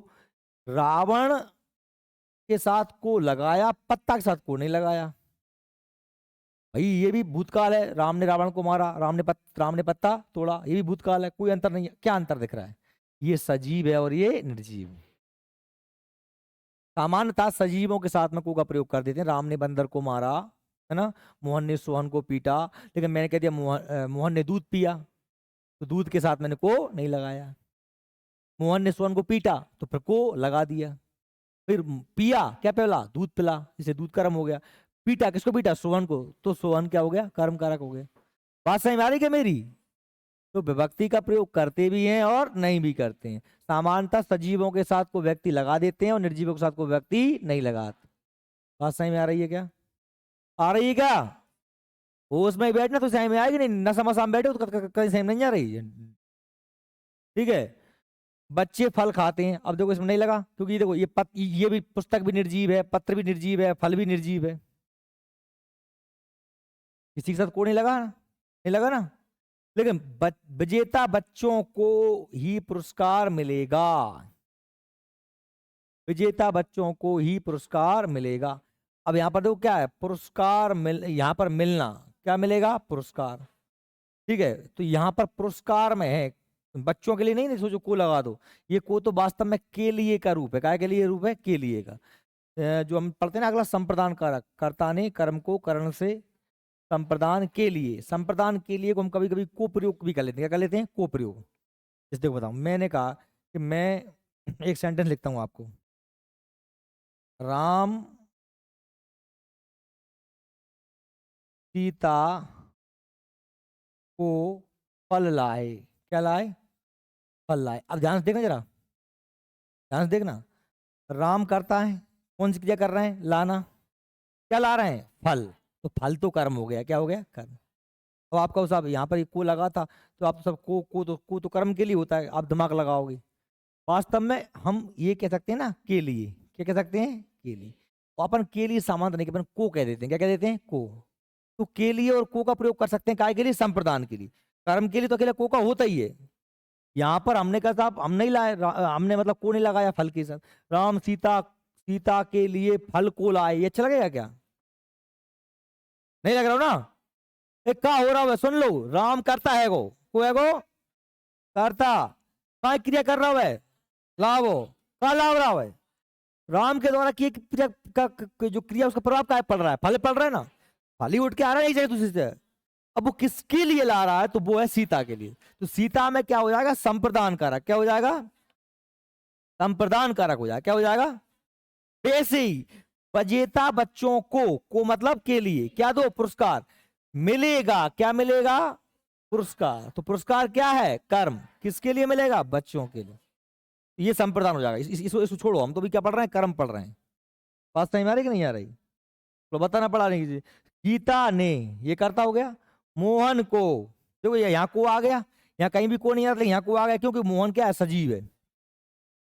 रावण के साथ को लगाया, पत्ता के साथ को नहीं लगाया। भाई ये भी भूतकाल है। राम ने रावण को मारा, राम ने पत्ता तोड़ा, ये भी भूतकाल है। कोई अंतर नहीं है। क्या अंतर दिख रहा है? ये सजीव है और ये निर्जीव। सामान्यतः सजीवों के साथ में को का प्रयोग कर देते हैं। राम ने बंदर को मारा, है ना? मोहन ने सोहन को पीटा। लेकिन मैंने कह दिया मोहन ने दूध पिया। तो दूध के साथ मैंने को नहीं लगाया। मोहन ने सोहन को पीटा तो फिर को लगा दिया। फिर पिया, क्या पिला, दूध पिला, जिसे दूध कर्म हो गया। पीटा, किसको पीटा, सोहन को, तो सोहन क्या हो गया, कर्म कारक हो गया। बात समझ में आ रही क्या मेरी? तो विभक्ति का प्रयोग करते भी हैं और नहीं भी करते हैं। सामान्यतः सजीवों के साथ को व्यक्ति लगा देते हैं और निर्जीवों के साथ को व्यक्ति नहीं लगाते। बात समझ में आ रही है क्या? आ रही है क्या? होश में बैठना तो समझ में आएगी, नहीं न समझ साम बैठे तो कहीं समझ नहीं आ रही है। ठीक है। बच्चे फल खाते हैं, अब देखो इसमें नहीं लगा क्योंकि ये देखो ये भी पुस्तक भी निर्जीव है, पत्र भी निर्जीव है, फल भी निर्जीव है। किसी के साथ को नहीं लगा, नहीं लगा ना। लेकिन विजेता बच्चों को ही पुरस्कार मिलेगा, विजेता बच्चों को ही पुरस्कार मिलेगा। अब यहाँ पर देखो क्या है, पुरस्कार यहाँ पर मिलना, क्या मिलेगा, पुरस्कार। ठीक है, तो यहाँ पर पुरस्कार में है, बच्चों के लिए नहीं, नहीं सोचो को लगा दो। ये को तो वास्तव में के लिए का रूप है, काय के लिए रूप है, के लिए का। जो हम पढ़ते हैं ना अगला, संप्रदान कारक, कर्ता ने कर्म को करण से संप्रदान के लिए, संप्रदान के लिए को हम कभी कभी को प्रयोग भी कर लेते हैं। क्या कर लेते हैं, को प्रयोग। जैसे देखो बताऊं, मैंने कहा कि मैं एक सेंटेंस लिखता हूं आपको, राम सीता को फल लाए, क्या लाए, फल लाए। अब ध्यान से देखना जरा, ध्यान से देखना। राम करता है, कौन सी क्रिया कर रहे हैं, लाना, क्या ला रहे हैं, फल। तो फल तो कर्म हो गया, क्या हो गया, कर्म। अब आपका उस आप यहाँ पर को लगा था तो आप सब को तो कर्म के लिए होता है, आप दिमाग लगाओगे। वास्तव में हम ये कह सकते हैं ना के लिए, क्या कह सकते हैं, के लिए। तो अपन के लिए सामान्य नहीं, अपन को कह देते हैं, क्या कह देते हैं, को। तो के लिए और को का प्रयोग कर सकते हैं, काय के लिए, संप्रदान के लिए। कर्म के लिए तो अकेला को का होता ही है। यहाँ पर हमने कहा साहब हम नहीं लाए, हमने मतलब को नहीं लगाया फल के साथ। राम सीता, सीता के लिए फल को लाए, ये अच्छा लगेगा क्या, नहीं लग रहा ना। एक का हो रहा है, सुन लो, राम करता है को है गो, करता, काय क्रिया कर रहा है, लाभो, का लाभ रहा है, राम के द्वारा की क्रिया जो क्रिया उसका प्रभाव क्या पड़ रहा है, फल पड़ रहा है ना, फल ही उठ के आ रहा है, नहीं चाहिए तुझे से। अब वो किसके लिए ला रहा है, तो वो है सीता के लिए। तो सीता में क्या हो जाएगा, संप्रदान कारक, क्या हो जाएगा, संप्रदान कारक हो जाएगा, क्या हो जाएगा। वैसे ही विजेता बच्चों को मतलब के लिए क्या दो, पुरस्कार मिलेगा, क्या मिलेगा, पुरस्कार। तो पुरस्कार क्या है, कर्म, किसके लिए मिलेगा, बच्चों के लिए। ये संप्रदान हो जाएगा। इसको छोड़ो, हम तो भी क्या पढ़ रहे हैं, कर्म पढ़ रहे हैं। बात समझ में आ रही कि नहीं आ रही, तो बताना पड़ा नहीं। गीता ने, ये करता हो गया, मोहन को, देखो यहाँ को आ गया, यहाँ कहीं भी को नहीं आ रहा, यहाँ को आ गया क्योंकि मोहन क्या है, सजीव है।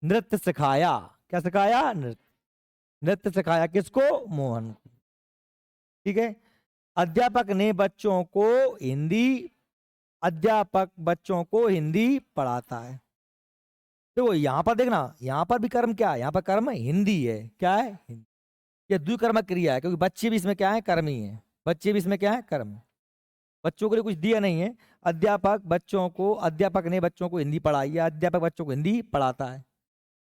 नृत्य सिखाया, क्या सिखाया, नृत्य, नृत्य सिखाया किसको, मोहन को। ठीक है। अध्यापक ने बच्चों को हिंदी, अध्यापक बच्चों को हिंदी पढ़ाता है। देखो यहां पर देखना, यहां पर भी कर्म क्या है, यहां पर कर्म हिंदी है, क्या है, हिंदी। ये द्विकर्मक क्रिया है क्योंकि बच्चे भी इसमें क्या है, कर्म ही है, बच्चे भी इसमें क्या है, कर्म। बच्चों के लिए कुछ दिया नहीं है। अध्यापक बच्चों को, अध्यापक ने बच्चों को हिंदी पढ़ाई है, अध्यापक बच्चों को हिंदी पढ़ाता है।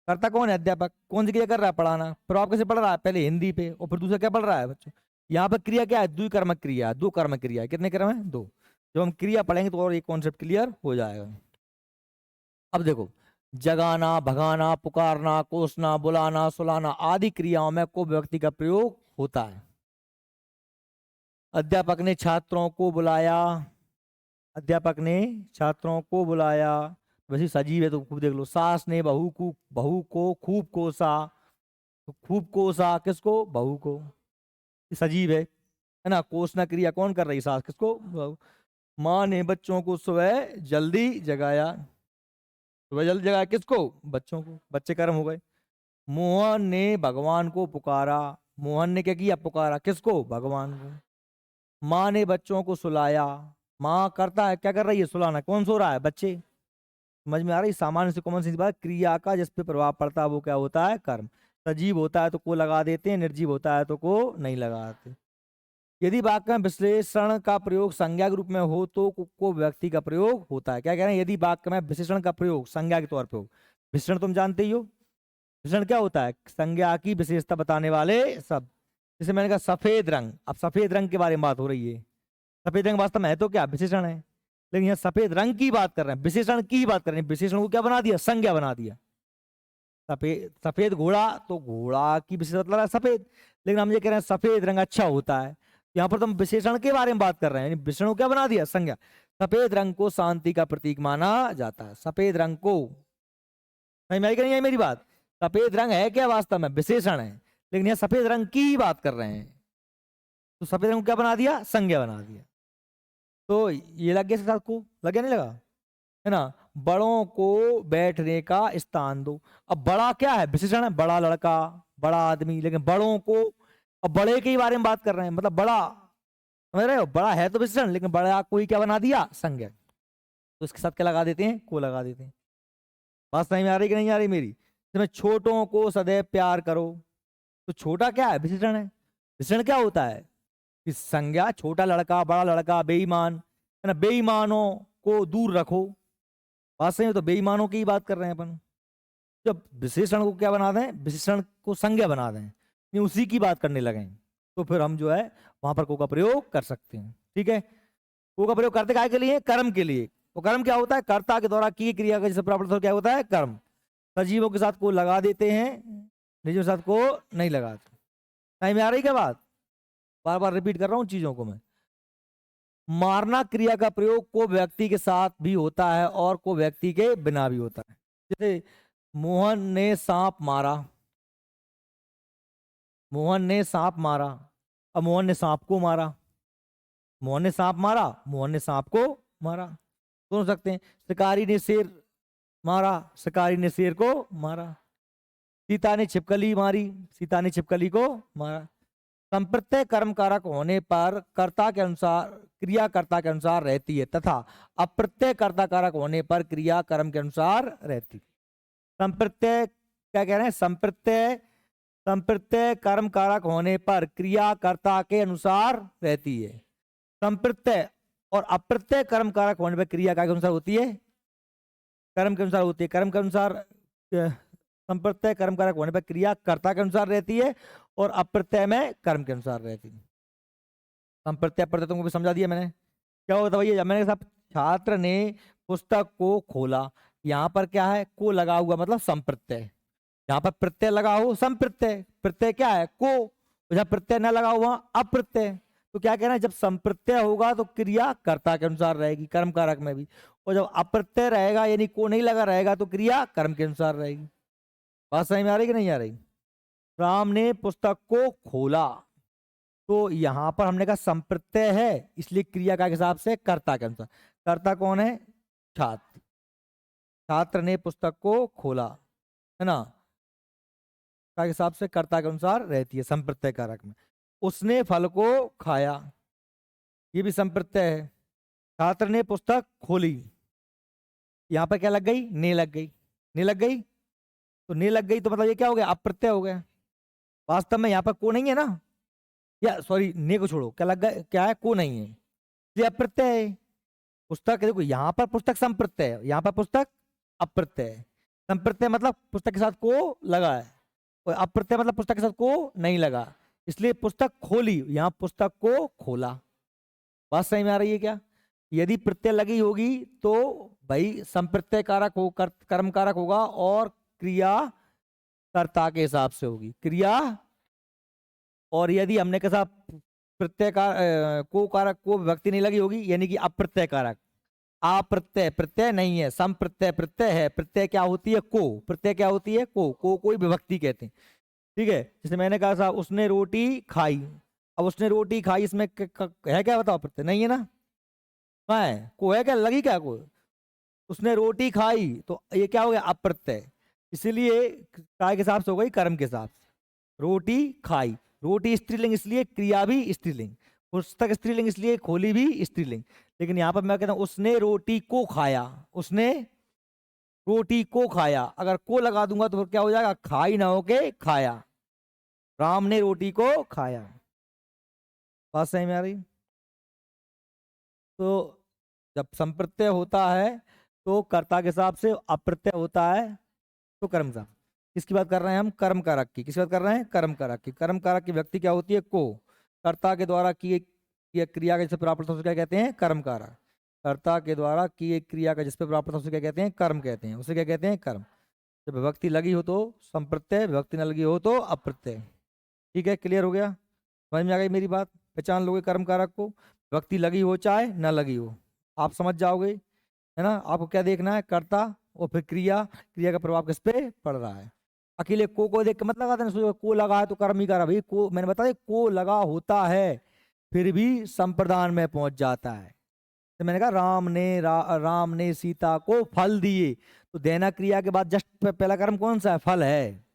करता कौन है, अध्यापक। कौन सी क्रिया कर रहा है, पढ़ाना। प्रभाव कैसे पढ़ रहा है, पहले हिंदी पे और फिर दूसरा क्या पढ़ रहा है, बच्चों। यहाँ पर क्रिया क्या है, द्विकर्मक क्रिया, दो कर्मक क्रिया है। कितने कर्म है, दो। जब हम क्रिया पढ़ेंगे तो और एक कॉन्सेप्ट क्लियर हो जाएगा। अब देखो, जगाना, भगाना, पुकारना, कोसना, बुलाना, सुलाना आदि क्रियाओं में को व्यक्ति का प्रयोग होता है। अध्यापक ने छात्रों को बुलाया, अध्यापक ने छात्रों को बुलाया, वैसे सजीव है तो खूब देख लो। सास ने बहू को खूब कोसा, तो खूब कोसा किसको, बहू को, सजीव है ना। कोसना क्रिया कौन कर रही, सास, किसको, बहू। माँ ने बच्चों को सुबह जल्दी जगाया, सुबह जल्दी जगाया किसको, बच्चों को, बच्चे कर्म हो गए। मोहन ने भगवान को पुकारा, मोहन ने क्या किया, पुकारा किसको, भगवान को। माँ ने बच्चों को सुलाया, माँ करता है, क्या कर रही है, सुलाना। कौन सो रहा है, बच्चे। समझ में आ रही, सामान्य से कॉमन सेंस बात, क्रिया का जिस पे प्रभाव पड़ता है वो क्या होता है, कर्म। सजीव होता है तो को लगा देते हैं, निर्जीव होता है तो को नहीं लगाते। यदि वाक्य में विशेषण का प्रयोग संज्ञा के रूप में हो तो को व्यक्ति का प्रयोग होता है। क्या कह रहे हैं, यदि वाक्य में विशेषण का प्रयोग संज्ञा के तौर पर हो। विशेषण तुम जानते ही हो, विशेषण क्या होता है, संज्ञा की विशेषता बताने वाले शब्द। जैसे मैंने कहा सफेद रंग, अब सफेद रंग के बारे में बात हो रही है। सफेद रंग वास्तव में है तो क्या, विशेषण है। लेकिन यहाँ सफेद रंग की बात कर रहे हैं, विशेषण की बात कर रहे हैं। विशेषण को क्या बना दिया? संज्ञा बना दिया। सफेद सफेद घोड़ा, तो घोड़ा की विशेषण मतलब है सफेद, लेकिन हम ये कह रहे हैं सफेद रंग अच्छा होता है। यहाँ पर तो हम विशेषण के बारे में बात कर रहे हैं, विशेषण को क्या बना दिया? संज्ञा। सफेद रंग को शांति का प्रतीक माना जाता है। सफेद रंग को, समझ में आई कि नहीं आई मेरी बात? सफेद रंग है क्या? वास्तव में विशेषण है, लेकिन यहाँ सफेद रंग की बात कर रहे हैं, तो सफेद रंग को क्या बना दिया? संज्ञा बना दिया। तो ये लग गया इसके साथ को, लग गया नहीं लगा? है ना? बड़ों को बैठने का स्थान दो। अब बड़ा क्या है? विशेषण है, बड़ा लड़का, बड़ा आदमी, लेकिन बड़ों को, अब बड़े के ही बारे में बात कर रहे हैं, मतलब बड़ा, समझ रहे हो? बड़ा है तो विशेषण, लेकिन बड़ा कोई क्या बना दिया? संज्ञा। तो इसके साथ क्या लगा देते हैं? को लगा देते हैं। बात समझ में आ रही कि नहीं आ रही मेरी? इसमें छोटों को सदैव प्यार करो, तो छोटा क्या है? विशेषण है। विशेषण क्या होता है? कि संज्ञा, छोटा लड़का, बड़ा लड़का, बेईमान, है ना, बेईमानों को दूर रखो। बात सही है? तो बेईमानों की ही बात कर रहे हैं अपन। जब विशेषण को क्या बना दें? विशेषण को संज्ञा बना दें, नहीं उसी की बात करने लगे, तो फिर हम जो है वहां पर को का प्रयोग कर सकते हैं। ठीक है? को का प्रयोग करते काय के लिए? कर्म के लिए। तो कर्म क्या होता है? कर्ता के द्वारा की क्रिया का जैसे प्राप्त क्या होता है? कर्म। सजीवों के साथ को लगा देते हैं, निजों के साथ को नहीं लगाते। टाइम में आ रही क्या बात? बार बार रिपीट कर रहा हूँ चीजों को मैं। मारना क्रिया का प्रयोग को व्यक्ति के साथ भी होता है और को व्यक्ति के बिना भी होता है। जैसे मोहन ने सांप मारा, मोहन ने सांप मारा, अब मोहन ने सांप को मारा, मोहन ने सांप मारा, मोहन ने सांप को मारा, सुन सकते हैं। शिकारी ने शेर मारा, शिकारी ने शेर को मारा। सीता ने छिपकली मारी, सीता ने छिपकली को मारा। संप्रत्यय कर्म कारक होने पर कर्ता के अनुसार क्रिया कर्ता के अनुसार रहती है, तथा अप्रत्यय कर्ता कारक होने पर क्रिया कर्म के अनुसार रहती है। संप्रत्यय क्या कह रहे हैं? संप्रत्यय, संप्रत्यय कर्म कारक होने पर क्रिया कर्ता के अनुसार रहती है। संप्रत्यय और अप्रत्यय कर्म कारक होने पर क्रिया के अनुसार होती है, कर्म के अनुसार होती है। कर्म के अनुसार, संप्रत्यय कर्म कारक होने पर क्रिया कर्ता के अनुसार रहती है और अप्रत्यय में कर्म के अनुसार रहती है। संप्रत्यय अप्रत्यय तुमको भी समझा दिया मैंने। क्या होता है भैया? मैंने साहब छात्र ने पुस्तक को खोला, यहाँ पर क्या है? को लगा हुआ, मतलब संप्रत्यय। यहाँ पर प्रत्यय लगा हो, संप्रत्यय। प्रत्यय क्या है? को। जब प्रत्यय न लगा हुआ, अप्रत्यय। तो क्या कहना है? जब संप्रत्यय होगा तो क्रिया कर्ता के अनुसार रहेगी, कर्म कारक में भी, और जब अप्रत्यय रहेगा यानी को नहीं लगा रहेगा तो क्रिया कर्म के अनुसार रहेगी। बात समझ में आ रही कि नहीं आ रही? राम ने पुस्तक को खोला, तो यहां पर हमने कहा संप्रत्यय है, इसलिए क्रिया का हिसाब से कर्ता के अनुसार। कर्ता कौन है? छात्र। छात्र ने पुस्तक को खोला, है ना, का हिसाब से कर्ता के अनुसार रहती है संप्रत्यय कारक में। उसने फल को खाया, ये भी संप्रत्यय है। छात्र ने पुस्तक खोली, यहाँ पर क्या लग गई? ने लग गई। ने लग गई, तो ने लग गई तो मतलब ये क्या हो गया? अप्रत्यय हो गया। वास्तव में यहाँ पर को नहीं है ना, या सॉरी ने को छोड़ो, क्या लग गया? क्या है? को नहीं है, ये अप्रत्यय है। पुस्तक, देखो यहाँ पर पुस्तक संप्रत्यय है, यहाँ पर पुस्तक अप्रत्यय है। संप्रत्यय मतलब पुस्तक के साथ को लगा है, और अप्रत्यय मतलब पुस्तक के साथ को नहीं लगा, इसलिए पुस्तक खोली, यहाँ पुस्तक को खोला। बात सही में आ रही है क्या? यदि प्रत्यय लगी होगी तो भाई संप्रत्यय कारक हो, कर्म कारक होगा, और क्रिया कर्ता के हिसाब से होगी क्रिया। और यदि हमने कैसा प्रत्यय का को कारक को विभक्ति नहीं लगी होगी, यानी कि अप्रत्यय कारक, अप्रत्यय, प्रत्यय नहीं है, संप्रत्यय प्रत्यय है। प्रत्यय क्या होती है? को। प्रत्यय क्या होती है? को कोई विभक्ति कहते हैं। ठीक है? जैसे मैंने कहा साहब उसने रोटी खाई, अब उसने रोटी खाई, इसमें है क्या? बताओ, प्रत्यय नहीं है ना, कहाँ है? को है क्या? लगी क्या को? उसने रोटी खाई, तो ये क्या हो गया? अप्रत्यय, इसीलिए काय के हिसाब से हो गई, कर्म के हिसाब से। रोटी खाई, रोटी स्त्रीलिंग इसलिए क्रिया भी स्त्रीलिंग, पुस्तक स्त्रीलिंग इसलिए खोली भी स्त्रीलिंग। लेकिन यहाँ पर मैं कहता हूँ उसने रोटी को खाया, उसने रोटी को खाया, अगर को लगा दूंगा तो फिर क्या हो जाएगा? खाई ना होके खाया। राम ने रोटी को खाया। बात सही में आ रही? तो जब संप्रत्यय होता है तो कर्ता के हिसाब से, अप्रत्यय होता है तो कर्म का। किसकी बात कर रहे हैं हम? कर्म कारक की। किसकी बात कर रहे हैं? कर्म कारक की। कर्म कारक की व्यक्ति क्या होती है? को। कर्ता के द्वारा की क्रिया के जैसे प्राप्त होता है क्या कहते हैं? कर्म कारक। कर्ता के द्वारा की एक क्रिया का जिस पे प्राप्त होता है उसे क्या कहते हैं? कर्म कहते हैं। उसे क्या कहते हैं? कर्म। जब विभक्ति लगी हो तो संप्रत्यय, विभक्ति न लगी हो तो अप्रत्यय। ठीक है, क्लियर हो गया? समझ में आ गई मेरी बात? पहचान लोगे कर्म कारक को, विभक्ति लगी हो चाहे न लगी हो, आप समझ जाओगे, है ना? आपको क्या देखना है? कर्ता और फिर क्रिया, क्रिया का प्रभाव किस पे पड़ रहा है। अकेले को देख के मत लगा देना, सोचो को लगा है तो कर्म ही करा। भाई को मैंने बताया को लगा होता है फिर भी संप्रदान में पहुंच जाता है। तो मैंने कहा राम ने सीता को फल दिए, तो देना क्रिया के बाद जस्ट पहला कर्म कौन सा है? फल है।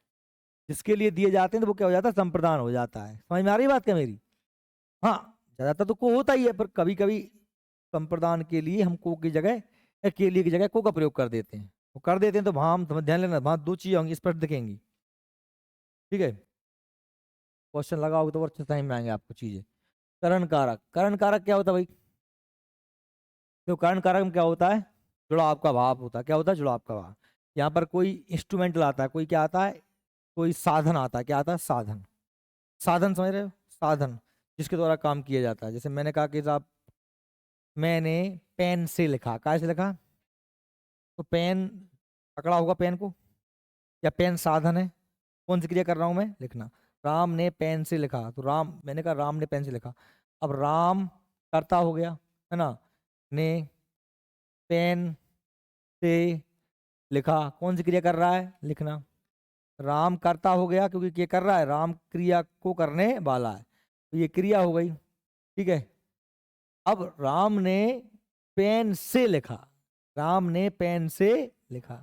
जिसके लिए दिए जाते हैं तो वो क्या हो जाता है? संप्रदान हो जाता है। समझ में आ रही बात क्या मेरी? हाँ, ज्यादातर तो को होता ही है, पर कभी कभी संप्रदान के लिए हम को की जगह या के लिए की जगह को का प्रयोग कर देते हैं। वो कर देते हैं तो वहां हम ध्यान लेना, वहां दो चीजें होंगी, इस पर दिखेंगी। ठीक है, क्वेश्चन लगाओगे तो और अच्छे टाइम में आएंगे आपको चीजें। करण कारक, करण कारक क्या होता है भाई? तो करण कारक में क्या होता है? जुड़ाव का भाव होता है। क्या होता है? जुड़ाव का भाव। यहाँ पर कोई इंस्ट्रूमेंटल आता है, कोई क्या आता है? कोई साधन आता है। क्या आता है? साधन। साधन समझ रहे हो? साधन जिसके द्वारा काम किया जाता है। जैसे मैंने कहा कि साहब मैंने पेन से लिखा, काय से लिखा? तो पेन पकड़ा होगा पेन को, या पेन साधन है? कौन सी क्रिया कर रहा हूं मैं? लिखना। राम ने पेन से लिखा, तो राम, मैंने कहा राम ने पेन से लिखा। अब राम करता हो गया, है ना? ने पेन से लिखा, कौन सी क्रिया कर रहा है? लिखना। राम करता हो गया क्योंकि क्या कर रहा है? राम क्रिया को करने वाला है, तो ये क्रिया हो गई। ठीक है, अब राम ने पेन से लिखा, राम ने पेन से लिखा,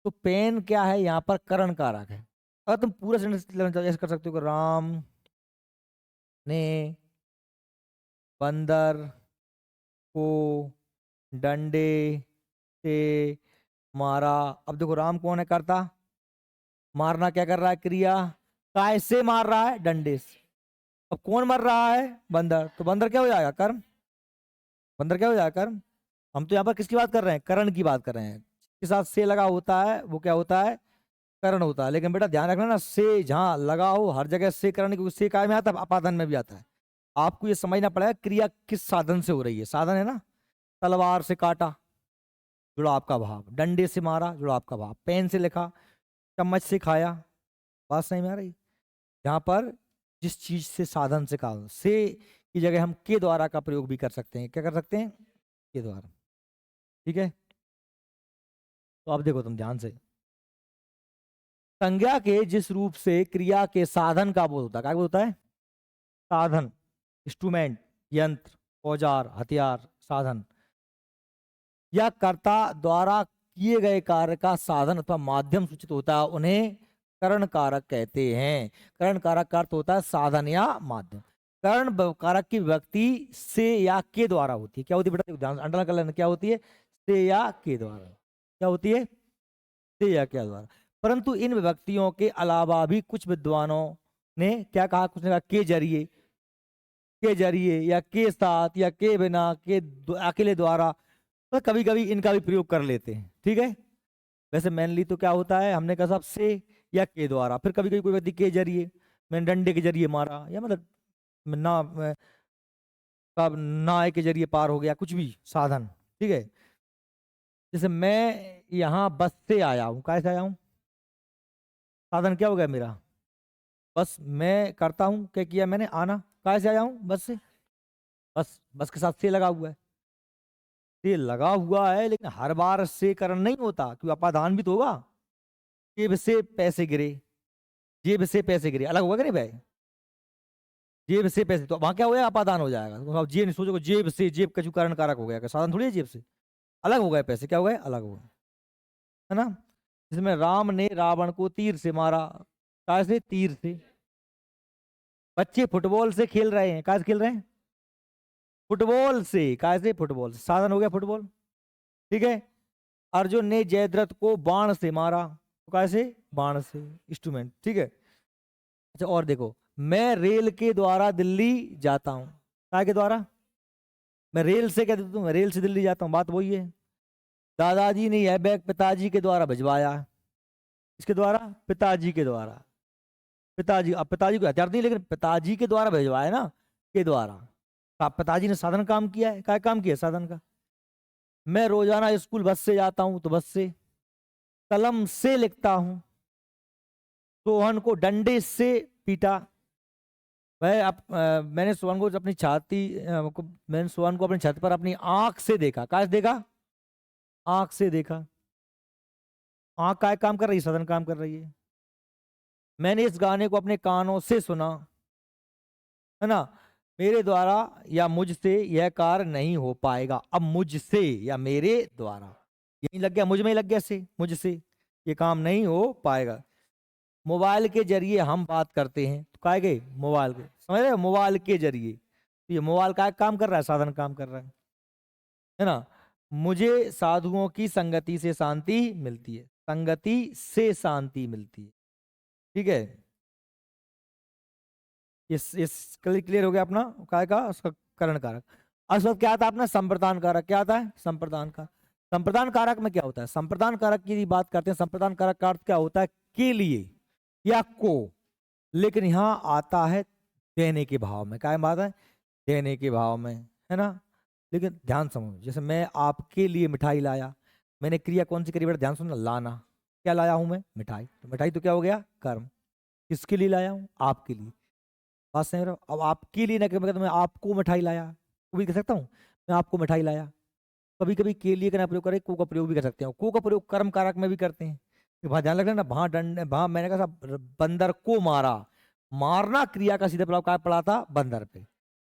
तो पेन क्या है? यहाँ पर करण कारक है। अगर तुम पूरा सेंटेंस ऐसे कर सकते हो कि राम ने बंदर को डंडे से मारा। अब देखो राम कौन है? करता। मारना क्या कर रहा है? क्रिया। काय से मार रहा है? डंडे से। अब कौन मर रहा है? बंदर। तो बंदर क्या हो जाएगा? कर्म। बंदर क्या हो जाएगा? कर्म। हम तो यहाँ पर किसकी बात कर रहे हैं? करण की बात कर रहे हैं। जिसके साथ से लगा होता है वो क्या होता है? करण होता है। लेकिन बेटा ध्यान रखना ना, से जहां लगा हो हर जगह से करण, क्योंकि से काय में आता है? अपादान में भी आता है। आपको ये समझना पड़ेगा क्रिया किस साधन से हो रही है। साधन है ना, तलवार से काटा, जुड़ाव का भाव। डंडे से मारा, जुड़ाव का भाव। पेन से लिखा, चम्मच से खाया। बात सही में आ रही? यहाँ पर जिस चीज से, साधन से कहा, से की जगह हम के द्वारा का प्रयोग भी कर सकते हैं। क्या कर सकते हैं? के द्वारा। ठीक है, तो अब देखो तुम ध्यान से, संज्ञा के जिस रूप से क्रिया के साधन का बोध होता है, क्या बोध होता है? साधन, इंस्ट्रूमेंट, यंत्र, औजार, हथियार, साधन, या कर्ता द्वारा किए गए कार्य का साधन अथवा माध्यम सूचित होता है, उन्हें करण कारक कहते हैं। करण कारक का अर्थ होता है साधन या माध्यम। करण कारक की व्यक्ति से या के द्वारा होती है। क्या होती है बेटा? ध्यान अंडरलाइन कर लेना, क्या होती है? से या के द्वारा। क्या होती है? से या के द्वारा। परंतु इन विभक्तियों के अलावा भी कुछ विद्वानों ने क्या कहा? कुछ ने कहा के जरिए, के जरिए, या के साथ, या के बिना, के अकेले द्वारा, तो कभी कभी इनका भी प्रयोग कर लेते हैं। ठीक है, वैसे मेनली तो क्या होता है? हमने कहा साहब से या के द्वारा। फिर कभी कभी कोई व्यक्ति के जरिए, मैंने डंडे के जरिए मारा, या मतलब ना कब नाव के जरिए पार हो गया, कुछ भी साधन। ठीक है, जैसे मैं यहाँ बस से आया हूँ, कैसे आया हूँ? साधन क्या हो गया मेरा? बस। मैं करता हूँ, क्या किया मैंने? आना। कैसे आया हूँ? बस से। बस, बस के साथ से लगा हुआ है। से लगा हुआ है, लेकिन हर बार से करण नहीं होता, क्यों? अपादान भी तो होगा। जेब से पैसे गिरे, जेब से पैसे गिरे अलग होगा कि नहीं भाई? जेब से पैसे, तो वहां क्या हो जाएगा? अपादान हो जाएगा। तो आप जेब नहीं सोचोगे, जेब से, जेब का जो कारण कारक हो गया, साधन थोड़ी है जेब से। अलग हो गए पैसे, क्या हो गए? अलग हो गए, है ना? जिसमें राम ने रावण को तीर से मारा, कैसे? तीर से। बच्चे फुटबॉल से खेल रहे हैं, कैसे खेल रहे हैं? फुटबॉल से। कैसे? फुटबॉल से। साधन हो गया फुटबॉल। ठीक है, अर्जुन ने जयद्रथ को बाण से मारा, तो कैसे? बाण से, इंस्ट्रूमेंट। ठीक है, अच्छा और देखो, मैं रेल के द्वारा दिल्ली जाता हूँ, काय के द्वारा? मैं रेल से, क्या देता हूँ? मैं रेल से दिल्ली जाता हूँ, बात वही है। दादाजी ने यह बैग पिताजी के द्वारा भिजवाया, इसके द्वारा? पिताजी के द्वारा। पिताजी, अब पिताजी को हथियार नहीं, लेकिन पिताजी के द्वारा भिजवाया ना, के द्वारा। पिताजी ने साधन काम किया है, क्या काम किया? साधन का। मैं रोजाना स्कूल बस से जाता हूं तो बस से। कलम से लिखता हूं। सोहन को डंडे से पीटा। मैंने सोहन को अपनी मैंने सोहन को अपनी छत पर अपनी आंख से देखा। कहा से देखा? आंख से देखा। आंख का काम कर रही है, सदन काम कर रही है। मैंने इस गाने को अपने कानों से सुना, है ना। मेरे द्वारा या मुझसे यह कार्य नहीं हो पाएगा। अब मुझसे या मेरे द्वारा, यही लग गया, मुझ में ही लग गया से, मुझसे ये काम नहीं हो पाएगा। मोबाइल के जरिए हम बात करते हैं, तो काय गए मोबाइल के, समझ रहे हो, मोबाइल के जरिए। तो ये मोबाइल का काम कर रहा है, साधन काम कर रहा है ना। मुझे साधुओं की संगति से शांति मिलती है। संगति से शांति मिलती है, ठीक है। इस क्लियर हो गया अपना काय का, उसका करण कारक। अब क्या आता है अपना संप्रदान कारक। क्या आता है? संप्रदान कारक। संप्रदान कारक में क्या होता है? संप्रदान कारक की बात करते हैं। संप्रदान कारक का अर्थ क्या होता है? के लिए या को, लेकिन यहां आता है देने के भाव में। क्या बात है? देने के भाव में, है ना। लेकिन ध्यान समझो, जैसे मैं आपके लिए मिठाई लाया, मैंने क्रिया कौन सी करी बेटा? ध्यान सुनना, लाना। क्या लाया हूं मैं? मिठाई। तो मिठाई तो क्या हो गया? कर्म। किसके लिए लाया हूं? आपके लिए। बात समझ रहे हो? अब आपके लिए ना, तो मैं आपको मिठाई लाया, वो भी कह सकता हूँ, मैं आपको मिठाई लाया। कभी कभी के लिए का प्रयोग करें, को का प्रयोग भी कर सकते हैं। को का प्रयोग कर्म कारक में भी करते हैं। वहां ध्यान रखना ना, वहां दंड, वहां मैंने कहा था बंदर को मारा, मारना क्रिया का सीधा प्रभाव क्या पड़ा था? बंदर पे।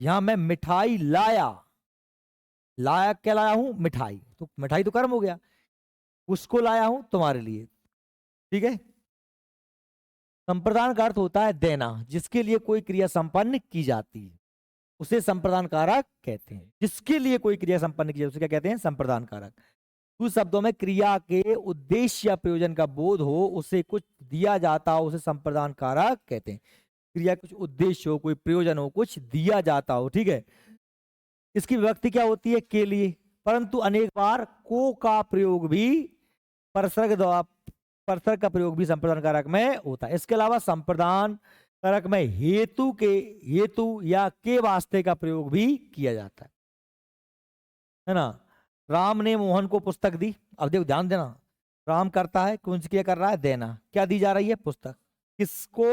यहां मैं मिठाई लाया, लाया क्या लाया हूं? मिठाई। तो मिठाई तो कर्म हो गया, उसको लाया हूं तुम्हारे लिए, ठीक है। संप्रदान का अर्थ होता है देना, जिसके लिए कोई क्रिया संपन्न की जाती है उसे संप्रदान कारक कहते हैं। जिसके लिए कोई क्रिया संपन्न की जाती है उसे क्या कहते हैं? संप्रदान कारक। कुछ शब्दों में क्रिया के उद्देश्य या प्रयोजन का बोध हो, उसे कुछ दिया जाता हो, उसे संप्रदान कारक कहते हैं। क्रिया कुछ उद्देश्य हो, कोई प्रयोजन हो, कुछ दिया जाता हो, ठीक है। इसकी विभक्ति क्या होती है? के लिए। परंतु अनेक बार को का प्रयोग भी परसर्ग का प्रयोग भी संप्रदान कारक में होता है। इसके अलावा संप्रदान कारक में हेतु या के वास्ते का प्रयोग भी किया जाता है ना। राम ने मोहन को पुस्तक दी। अब देखो ध्यान देना, राम करता है, कौन सी क्रिया कर रहा है? देना। क्या दी जा रही है? पुस्तक। किसको?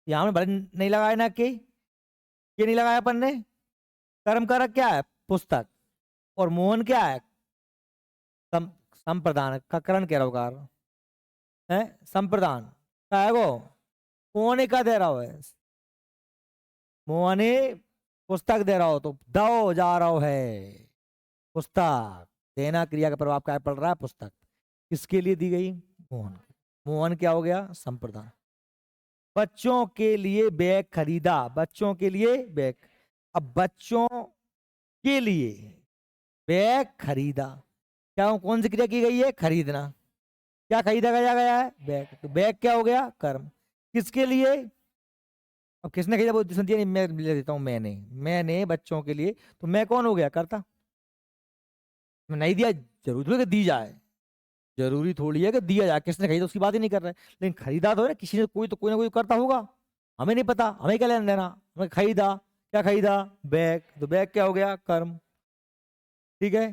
यहां में भले नहीं लगाया ना, के नहीं लगाया अपन ने। कर्म कारक क्या है? पुस्तक। और मोहन क्या है? संप्रदान का करण कह रहा हूँ, है संप्रदान का है वो। मोहन का दे रहा हो है, मोहन पुस्तक दे रहा हो, तो दो जा रहा हो है पुस्तक। देना क्रिया का प्रभाव क्या पड़ रहा है? पुस्तक। किसके लिए दी गई? मोहन। मोहन क्या हो गया? संप्रदान। बच्चों के लिए बैग खरीदा। बच्चों के लिए बैग। अब बच्चों के लिए बैग खरीदा, क्या कौन सी क्रिया की गई है? खरीदना। क्या खरीदा गया है? बैग। तो बैग क्या हो गया? कर्म। किसके लिए? अब किसने खरीदा? वो सुनती है, मैं ले देता हूं, मैंने बच्चों के लिए। तो मैं कौन हो गया? करता। मैं नहीं दिया, जरूरी थोड़ी कि दी जाए, जरूरी थोड़ी है कि दिया जाए। किसने खरीदा उसकी बात ही नहीं कर रहे, लेकिन खरीदा तो है ना, किसी ने, कोई तो कोई ना कोई करता होगा। हमें नहीं पता, हमें क्या लेना देना। हमें खरीदा, क्या खरीदा? बैग। तो बैग क्या हो गया? कर्म, ठीक है।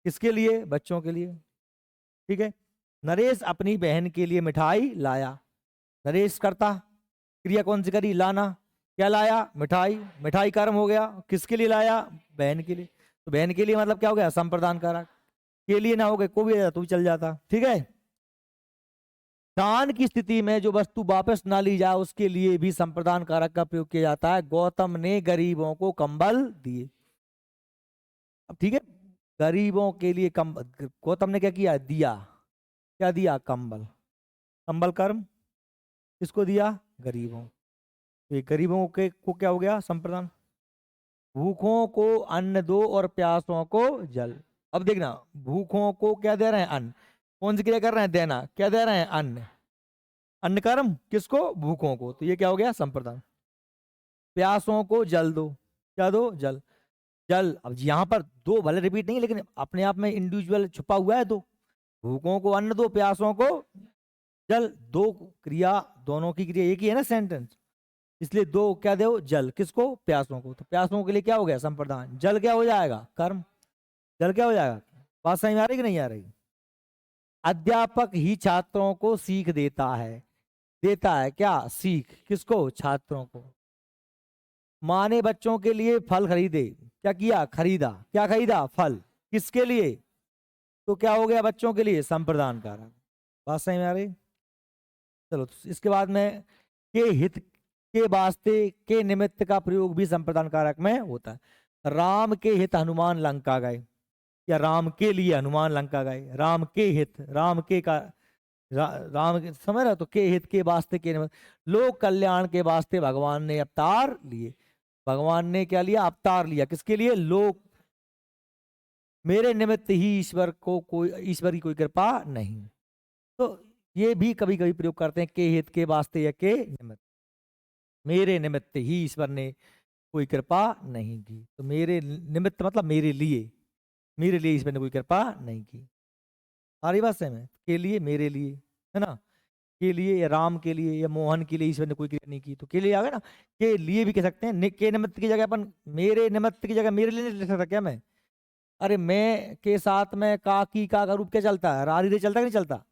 किसके लिए? बच्चों के लिए, ठीक है। नरेश अपनी बहन के लिए मिठाई लाया। नरेश करता, क्रिया कौन सी करी? लाना। क्या लाया? मिठाई। मिठाई कर्म हो गया। किसके लिए लाया? बहन के लिए। तो बहन के लिए मतलब क्या हो गया? संप्रदान कारक। के लिए ना हो गए, को भी आ जाता तो भी चल जाता, ठीक है। दान की स्थिति में जो वस्तु वापस ना ली जाए उसके लिए भी संप्रदान कारक का प्रयोग किया जाता है। गौतम ने गरीबों को कंबल दिए। अब ठीक है, गरीबों के लिए गौतम ने क्या किया? दिया। क्या दिया? कंबल। कंबल कर्म। किसको दिया? गरीबों। तो ये गरीबों के को क्या हो गया? संप्रदान। भूखों को अन्न दो और प्यासों को जल। अब देखना, भूखों को क्या दे रहे हैं? अन्न। कौन सी क्रिया कर रहे हैं? देना। क्या दे रहे हैं? अन्न। अन्न कर्म। किसको? भूखों को। तो ये क्या हो गया? संप्रदान। प्यासों को जल दो। क्या दो? जल। जल। अब यहाँ पर दो भले रिपीट नहीं, लेकिन अपने आप में इंडिविजुअल छुपा हुआ है। दो, भूखों को अन्न दो, प्यासों को जल। दो क्रिया, दोनों की क्रिया एक ही है ना, सेंटेंस, इसलिए दो क्या दो? जल। किसको? प्यासों को। तो प्यासों के लिए क्या हो गया? संप्रदान। जल क्या हो जाएगा? कर्म। जल क्या हो जाएगा? बात समझ में आ रही कि नहीं आ रही? अध्यापक ही छात्रों को सीख देता है। देता है क्या? सीख किसको? छात्रों को। माँ ने बच्चों के लिए फल खरीदे। क्या किया? खरीदा। क्या खरीदा? फल। किसके लिए? तो क्या हो गया? बच्चों के लिए संप्रदान कारक। बात समझ में आ रही? चलो तो इसके बाद में के हित के वास्ते के निमित्त का प्रयोग भी संप्रदान कारक में होता है। राम के हित हनुमान लंका गए, या राम के लिए हनुमान लंका गए। राम के हित, राम के का राम समझ रहे हो? तो के हित के वास्ते के निमित्त, लोक कल्याण के वास्ते भगवान ने अवतार लिए। भगवान ने क्या लिया? अवतार लिया। किसके लिए? लोक। मेरे निमित्त ही ईश्वर को कोई, ईश्वर की कोई कृपा नहीं। तो ये भी कभी कभी प्रयोग करते हैं, के हित के वास्ते या के निमित्त। मेरे निमित्त ही ईश्वर ने कोई कृपा नहीं की। तो मेरे निमित्त मतलब मेरे लिए, मेरे लिए ईश्वर ने कोई कृपा नहीं की। आ रही बात से में? के लिए, मेरे लिए, है ना? के लिए या राम के लिए या मोहन के लिए ईश्वर ने कोई क्रिया नहीं की, तो के लिए आ गया ना। के लिए भी कह सकते हैं। के निमित्त की जगह अपन, मेरे निमित्त की जगह मेरे लिए नहीं लिख सकता क्या मैं? अरे मैं के साथ में का की का रूप क्या चलता है? रा री रे चलता कि नहीं चलता?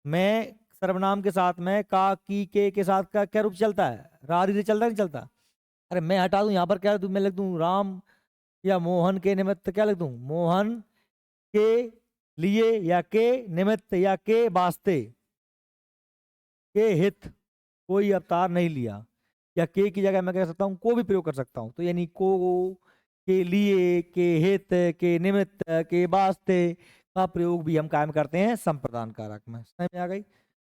मैं सर्वनाम के साथ में का की के साथ का क्या रूप चलता है? रा री रे चलता नहीं चलता? अरे मैं हटा दूं यहाँ पर, क्या मैं लिख दूं? राम या मोहन के निमित्त क्या लिख दूं? मोहन के लिए, या के निमित्त, या के वास्ते, के हित कोई अवतार नहीं लिया। या के की जगह मैं कह सकता हूँ को भी प्रयोग कर सकता हूँ। तो यानी को, के लिए, के हित, के निमित्त, के वास्ते का प्रयोग भी हम कायम करते हैं संप्रदान कारक में। समझ में आ गई?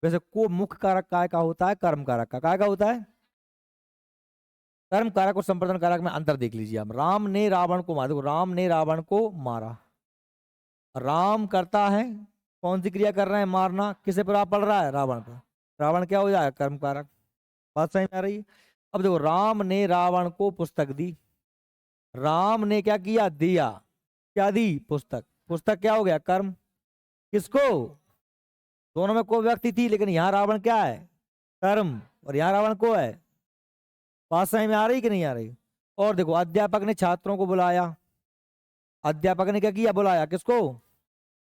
वैसे को मुख्य कारक काय का होता है? कर्म कारक का। काय का होता है? कर्म कारक और संप्रदान कारक में अंतर देख लीजिए हम। राम ने रावण को मारा। देखो, राम ने रावण को मारा। राम करता है, कौन सी क्रिया कर रहे हैं? मारना। किसे प्रभाव पड़ रहा है? रावण पर। रावण क्या हो जाएगा? कर्म कारक। बात समझ में आ रही है? अब देखो, राम ने रावण को पुस्तक दी। राम ने क्या किया? दिया। क्या दी? पुस्तक। पुस्तक क्या हो गया? कर्म। किसको? दोनों में कोई व्यक्ति थी, लेकिन यहाँ रावण क्या है? कर्म। और यहाँ रावण को है। बात समझ में आ रही कि नहीं आ रही? और देखो, अध्यापक ने छात्रों को बुलाया। अध्यापक ने क्या किया? बुलाया। किसको?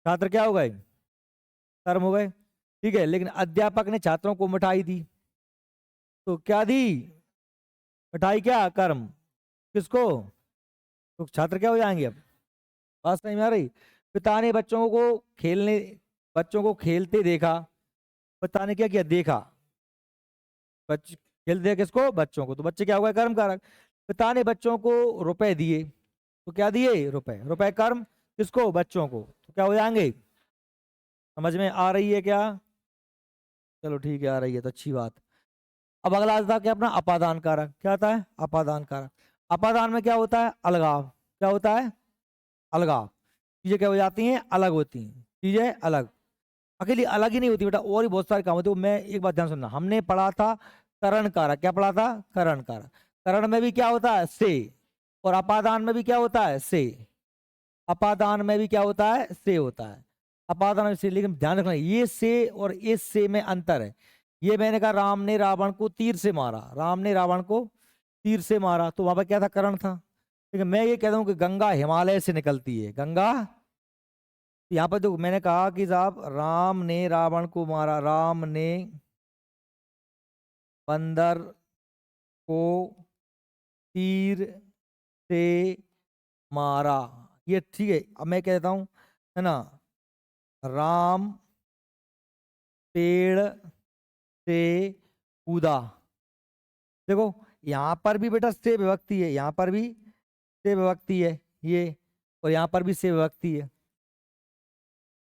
छात्र क्या हो गए? कर्म हो गए। ठीक है, लेकिन अध्यापक ने छात्रों को मिठाई दी। तो क्या दी? मिठाई। क्या? कर्म। किसको? तो छात्र क्या हो जाएंगे अब? बात समझ में आ रही? पिता ने बच्चों को खेलते देखा। पिता ने क्या किया? देखा। बच्चे खेलते देखा। किसको? बच्चों को। तो बच्चे क्या हो गए? कर्म कारक। पिता ने बच्चों को रुपए दिए। तो क्या दिए? रुपए। रुपए कर्म। किसको? बच्चों को। तो क्या हो जाएंगे? समझ में आ रही है क्या? चलो ठीक है, आ रही है तो अच्छी बात। अब अगला आता है क्या अपना? अपादान कारक। क्या आता है? अपादान कारक। अपादान में क्या होता है? अलगाव। क्या होता है? अलगाव। चीजें क्या हो जाती हैं? अलग होती हैं। चीजें अलग। अकेली अलग ही नहीं होती बेटा, और भी बहुत सारे काम होते हैं। वो मैं एक बात ध्यान सुनना, हमने पढ़ा था करण कारक। क्या पढ़ा था? करण कारक। करण में भी क्या होता है? से। और अपादान में भी क्या होता है? से। अपादान में भी क्या होता है? से होता है। अपादान में से, लेकिन ध्यान रखना ये से और इस से में अंतर है। ये मैंने कहा राम ने रावण को तीर से मारा। राम ने रावण को तीर से मारा, तो वहां पर क्या था? करण था। लेकिन मैं ये कहता हूं कि गंगा हिमालय से निकलती है। गंगा, यहाँ पर देखो मैंने कहा कि साहब राम ने रावण को मारा। राम ने बंदर को तीर से मारा। ये ठीक है। अब मैं कहता हूं, है ना, राम पेड़ से कूदा। देखो यहाँ पर भी बेटा से विभक्ति है, यहाँ पर भी से विभक्ति है ये, और यहाँ पर भी से विभक्ति है।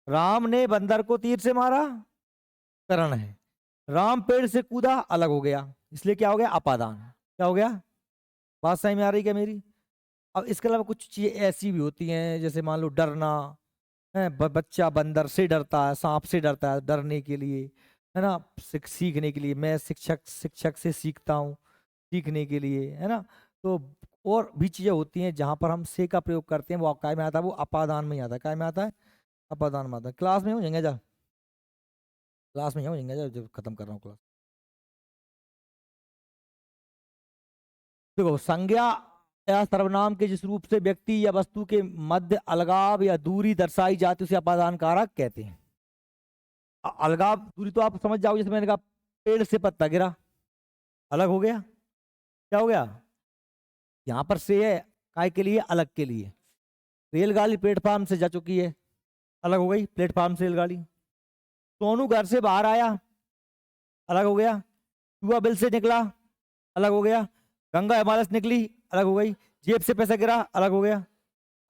राम ने बंदर को तीर से मारा, करण है। राम पेड़ से कूदा, अलग हो गया, इसलिए क्या हो गया? अपादान। क्या हो गया? बात सही में आ रही क्या मेरी? अब इसके अलावा कुछ चीजें ऐसी भी होती हैं, जैसे मान लो डरना है। बच्चा बंदर से डरता है, सांप से डरता है डरने के लिए, है ना, सीखने के लिए। मैं शिक्षक शिक्षक से सीखता हूँ सीखने के लिए, है ना। तो और भी चीजें होती हैं जहां पर हम से का प्रयोग करते हैं, वो काय में आता है? वो अपादान में ही आता है। काय में आता है? अपादान में आता है। क्लास में हो जाएंगे जा, क्लास में हो जाएंगे जा, जब खत्म कर रहा हूँ क्लास। देखो संज्ञा या सर्वनाम के जिस रूप से व्यक्ति या वस्तु के मध्य अलगाव या दूरी दर्शाई जाती है उसे अपादान कारक कहते हैं। अलगाव दूरी तो आप समझ जाओगे, जैसे मैंने कहा पेड़ से पत्ता गिरा, अलग हो गया, क्या हो गया? यहाँ पर से है काय के लिए, अलग के लिए। रेलगाड़ी प्लेटफार्म से जा चुकी है, अलग हो गई प्लेटफार्म से रेलगाड़ी। सोनू घर से बाहर आया, अलग हो गया। चूहा बिल से निकला, अलग हो गया। गंगा हिमालय से निकली, अलग हो गई। जेब से पैसा गिरा, अलग हो गया।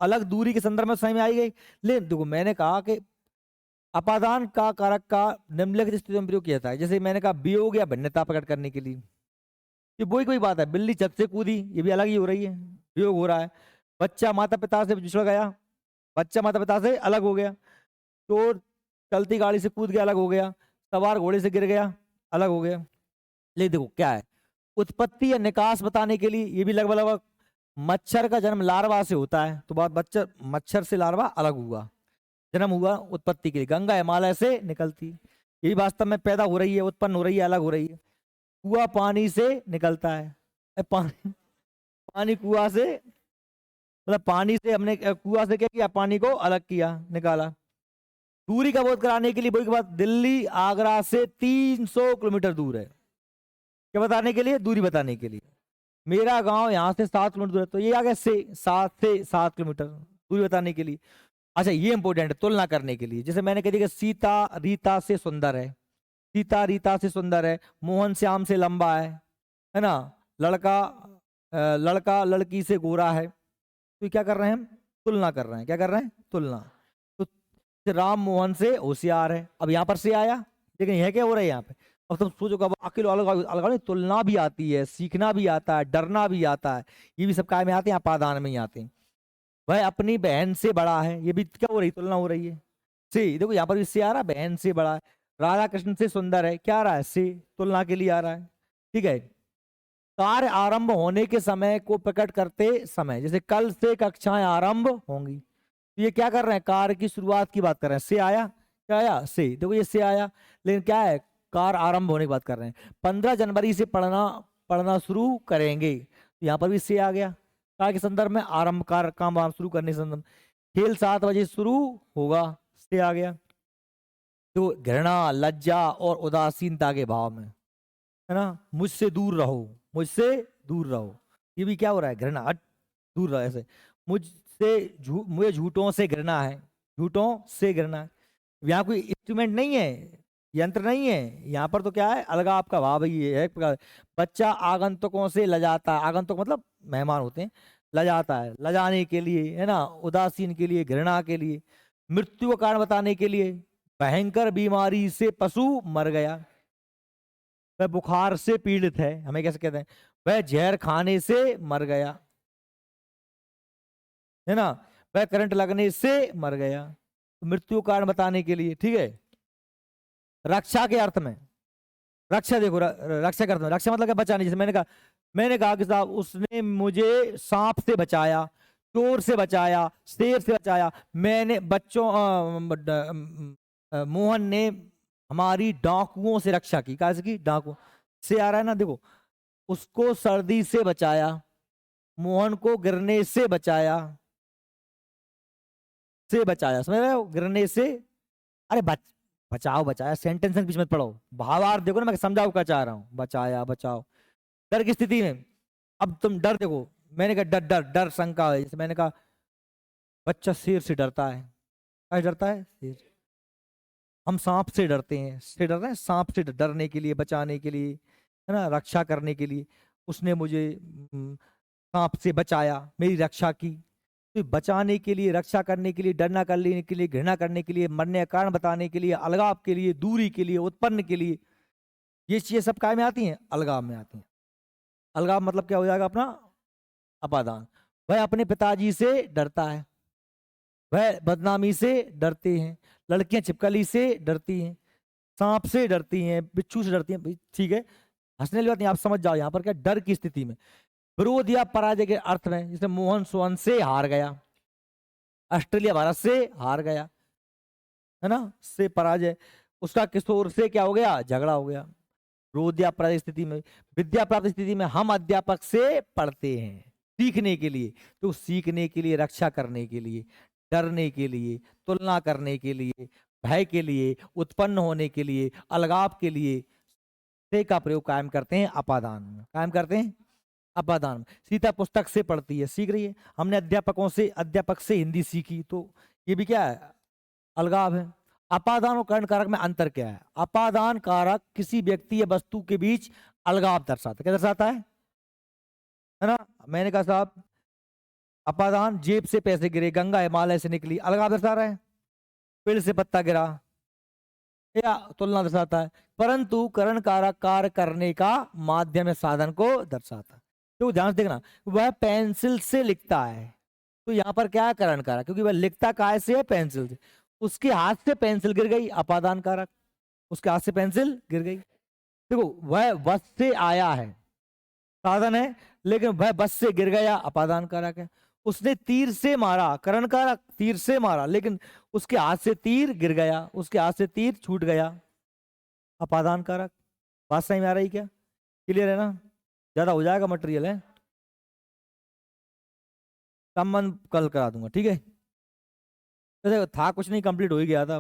अलग दूरी के संदर्भ में समझ में आई गई। लेकिन देखो मैंने कहा कि अपादान का कारक का निम्नलिखित स्थितियों में प्रयोग किया था। जैसे मैंने कहा वियोग या भिन्नता प्रकट करने के लिए, ये वही कोई बात है। बिल्ली छत से कूदी, ये भी अलग ही हो रही है, वियोग हो रहा है। बच्चा माता पिता से बिछड़ गया, बच्चा माता पिता से अलग हो गया। चोर चलती गाड़ी से कूद गया, अलग हो गया। सवार घोड़े से गिर गया, अलग हो गया। लेकिन देखो क्या है, उत्पत्ति या निकास बताने के लिए ये भी लगभग लगभग मच्छर का जन्म लार्वा से होता है, तो बात बच्चा मच्छर से लार्वा अलग हुआ, जन्म हुआ उत्पत्ति के लिए। गंगा हिमालय से निकलती, यही वास्तव में पैदा हो रही है, उत्पन्न हो रही है, अलग हो रही है। कुआं पानी से निकलता है, पानी पानी कुआं से, मतलब पानी से हमने कुआं से क्या किया, पानी को अलग किया, निकाला। दूरी का बोध कराने के लिए वही बात, दिल्ली आगरा से 300 किलोमीटर दूर है, क्या बताने के लिए, दूरी बताने के लिए। मेरा गांव यहाँ से 7 किलोमीटर दूर है, तो ये आ गया से 7 किलोमीटर दूरी बताने के लिए। अच्छा ये इंपॉर्टेंट है तुलना करने के लिए। जैसे मैंने कह दिया कि सीता रीता से सुंदर है, सीता रीता से सुंदर है। मोहन श्याम से लंबा है ना। लड़का लड़की से गोरा है। तो क्या कर रहे हैं हम, तुलना कर रहे हैं। क्या कर रहे हैं, तुलना। तो राम मोहन से होशियार है, अब यहाँ पर से आया, लेकिन यह क्या हो रहा है यहाँ पे। अब तुम सोचो कब अकेले अलग अलग नहीं, तुलना भी आती है, सीखना भी आता है, डरना भी आता है, ये भी सब काय में आते हैं, अपादान में ही आते हैं। वह अपनी बहन से बड़ा है, ये भी क्या हो रही, तुलना हो रही है। से देखो यहाँ पर भी से आ रहा है, बहन से बड़ा है। राधा कृष्ण से सुंदर है, क्या आ रहा है, से तुलना के लिए आ रहा है। ठीक है। कार्य आरंभ होने के समय को प्रकट करते समय, जैसे कल से कक्षाएं आरंभ होंगी, तो ये क्या कर रहे हैं, कार्य की शुरुआत की बात कर रहे हैं। से आया, क्या आया, से। देखो ये से आया, लेकिन क्या है, कार्य आरंभ होने की बात कर रहे हैं। 15 जनवरी से पढ़ना शुरू करेंगे, तो यहाँ पर भी से आ गया, कार्य के संदर्भ में, आरंभ कार्य काम शुरू करने के संदर्भ। खेल 7 बजे शुरू होगा, से आ गया। तो घृणा लज्जा और उदासीनता के भाव में, है ना। मुझसे दूर रहो, मुझसे दूर रहो, ये भी क्या हो रहा है, घृणा, हट दूर रहो। ऐसे मुझे झूठों से घृणा है, झूठों से घृणा है। यहाँ कोई इंस्ट्रूमेंट नहीं है, यंत्र नहीं है, यहाँ पर तो क्या है, अलगाव का भाव ही है एक प्रकार। बच्चा आगंतुकों से लजाता है, आगंतुक मतलब मेहमान होते हैं, लजाता है, लजाने के लिए, है ना, उदासीन के लिए, घृणा के लिए। मृत्यु का कारण बताने के लिए, भयंकर बीमारी से पशु मर गया, वह बुखार से पीड़ित है, हमें कैसे कहते हैं, वह जहर खाने से मर गया, है ना, वह करंट लगने से मर गया। तो मृत्यु कारण बताने के लिए। ठीक है। रक्षा के अर्थ में, रक्षा देखो रक्षा के अर्थ में, रक्षा मतलब क्या, बचाने। जैसे मैंने कहा कि साहब उसने मुझे सांप से बचाया, चोर से बचाया, शेर से बचाया। मैंने मोहन ने हमारी डाकुओं से रक्षा की, कैसे की, डाकू से आ रहा है ना। देखो उसको सर्दी से बचाया, मोहन को गिरने से बचाया, समझ रहे हो, गिरने से। अरे बचाओ बचाया, सेंटेंस के बीच में पढ़ो, भावार्थ देखो ना, मैं समझाओ क्या चाह रहा हूँ, बचाया बचाओ। डर की स्थिति में, अब तुम डर देखो, मैंने कहा डर डर डर शंका है। जैसे मैंने कहा बच्चा शेर से डरता है, क्या डरता है, शेर। हम सांप से डरते हैं, से डर रहे हैं, सांप से डरने के लिए, बचाने के लिए, है ना, रक्षा करने के लिए। उसने मुझे सांप से बचाया, मेरी रक्षा की। तो बचाने के लिए, रक्षा करने के लिए, डरना करने के लिए, घृणा करने के लिए, मरने का कारण बताने के लिए, अलगाव के लिए, दूरी के लिए, उत्पन्न के लिए, ये चीजें सब काय में आती हैं, अलगाव में आती हैं। अलगाव मतलब क्या हो जाएगा अपना, अपादान। वह अपने पिताजी से डरता है, वह बदनामी से डरते हैं, लड़कियां छिपकली से डरती हैं, सांप से डरती हैं, बिच्छू से डरती हैं। ठीक है, हंसने वाली बात नहीं, आप समझ जाओ यहाँ पर क्या, डर की स्थिति में। विरोध या पराजय के अर्थ में, जैसे मोहन सोहन से हार गया, ऑस्ट्रेलिया भारत से हार गया, है ना, से पराजय। उसका किशोर से क्या हो गया, झगड़ा हो गया। विरोध या पराजय स्थिति में, विद्या प्राप्त स्थिति में हम अध्यापक से पढ़ते हैं, सीखने के लिए। तो सीखने के लिए, रक्षा करने के लिए, डरने के लिए, तुलना करने के लिए, भय के लिए, उत्पन्न होने के लिए, अलगाव के लिए से का प्रयोग कायम करते हैं अपादान में। कायम करते हैं अपादान में। सीता पुस्तक से पढ़ती है, सीख रही है। हमने अध्यापक से हिंदी सीखी, तो ये भी क्या है, अलगाव है। अपादान और करण कारक में अंतर क्या है? अपादान कारक किसी व्यक्ति या वस्तु के बीच अलगाव दर्शाता है। क्या दर्शाता है ना? मैंने कहा साहब, अपादान, जेब से पैसे गिरे, गंगा हिमालय से निकली, अलगाव दर्शा रहा है। पेड़ से पत्ता गिरा, या तुलना दर्शाता है। परंतु करण कारक कार्य करने का माध्यम या साधन को दर्शाता है। तो ध्यान से देखना, वह पेंसिल से लिखता है, तो यहाँ पर क्या है, करण कारक, क्योंकि वह लिखता काय से है, पेंसिल से। उसके हाथ से पेंसिल गिर गई, अपादान कारक, उसके हाथ से पेंसिल गिर गई। देखो, वह बस से आया है, साधन है, लेकिन वह बस से गिर गया, अपादान कारक है। उसने तीर से मारा, करण कारक, तीर से मारा, लेकिन उसके हाथ से तीर गिर गया, उसके हाथ से तीर छूट गया, अपादान कारक। बात समझ में आ रही क्या? क्लियर है ना? ज्यादा हो जाएगा मटेरियल है, कम मन कल करा दूंगा, ठीक है? वैसे था कुछ नहीं, कंप्लीट हो ही गया था।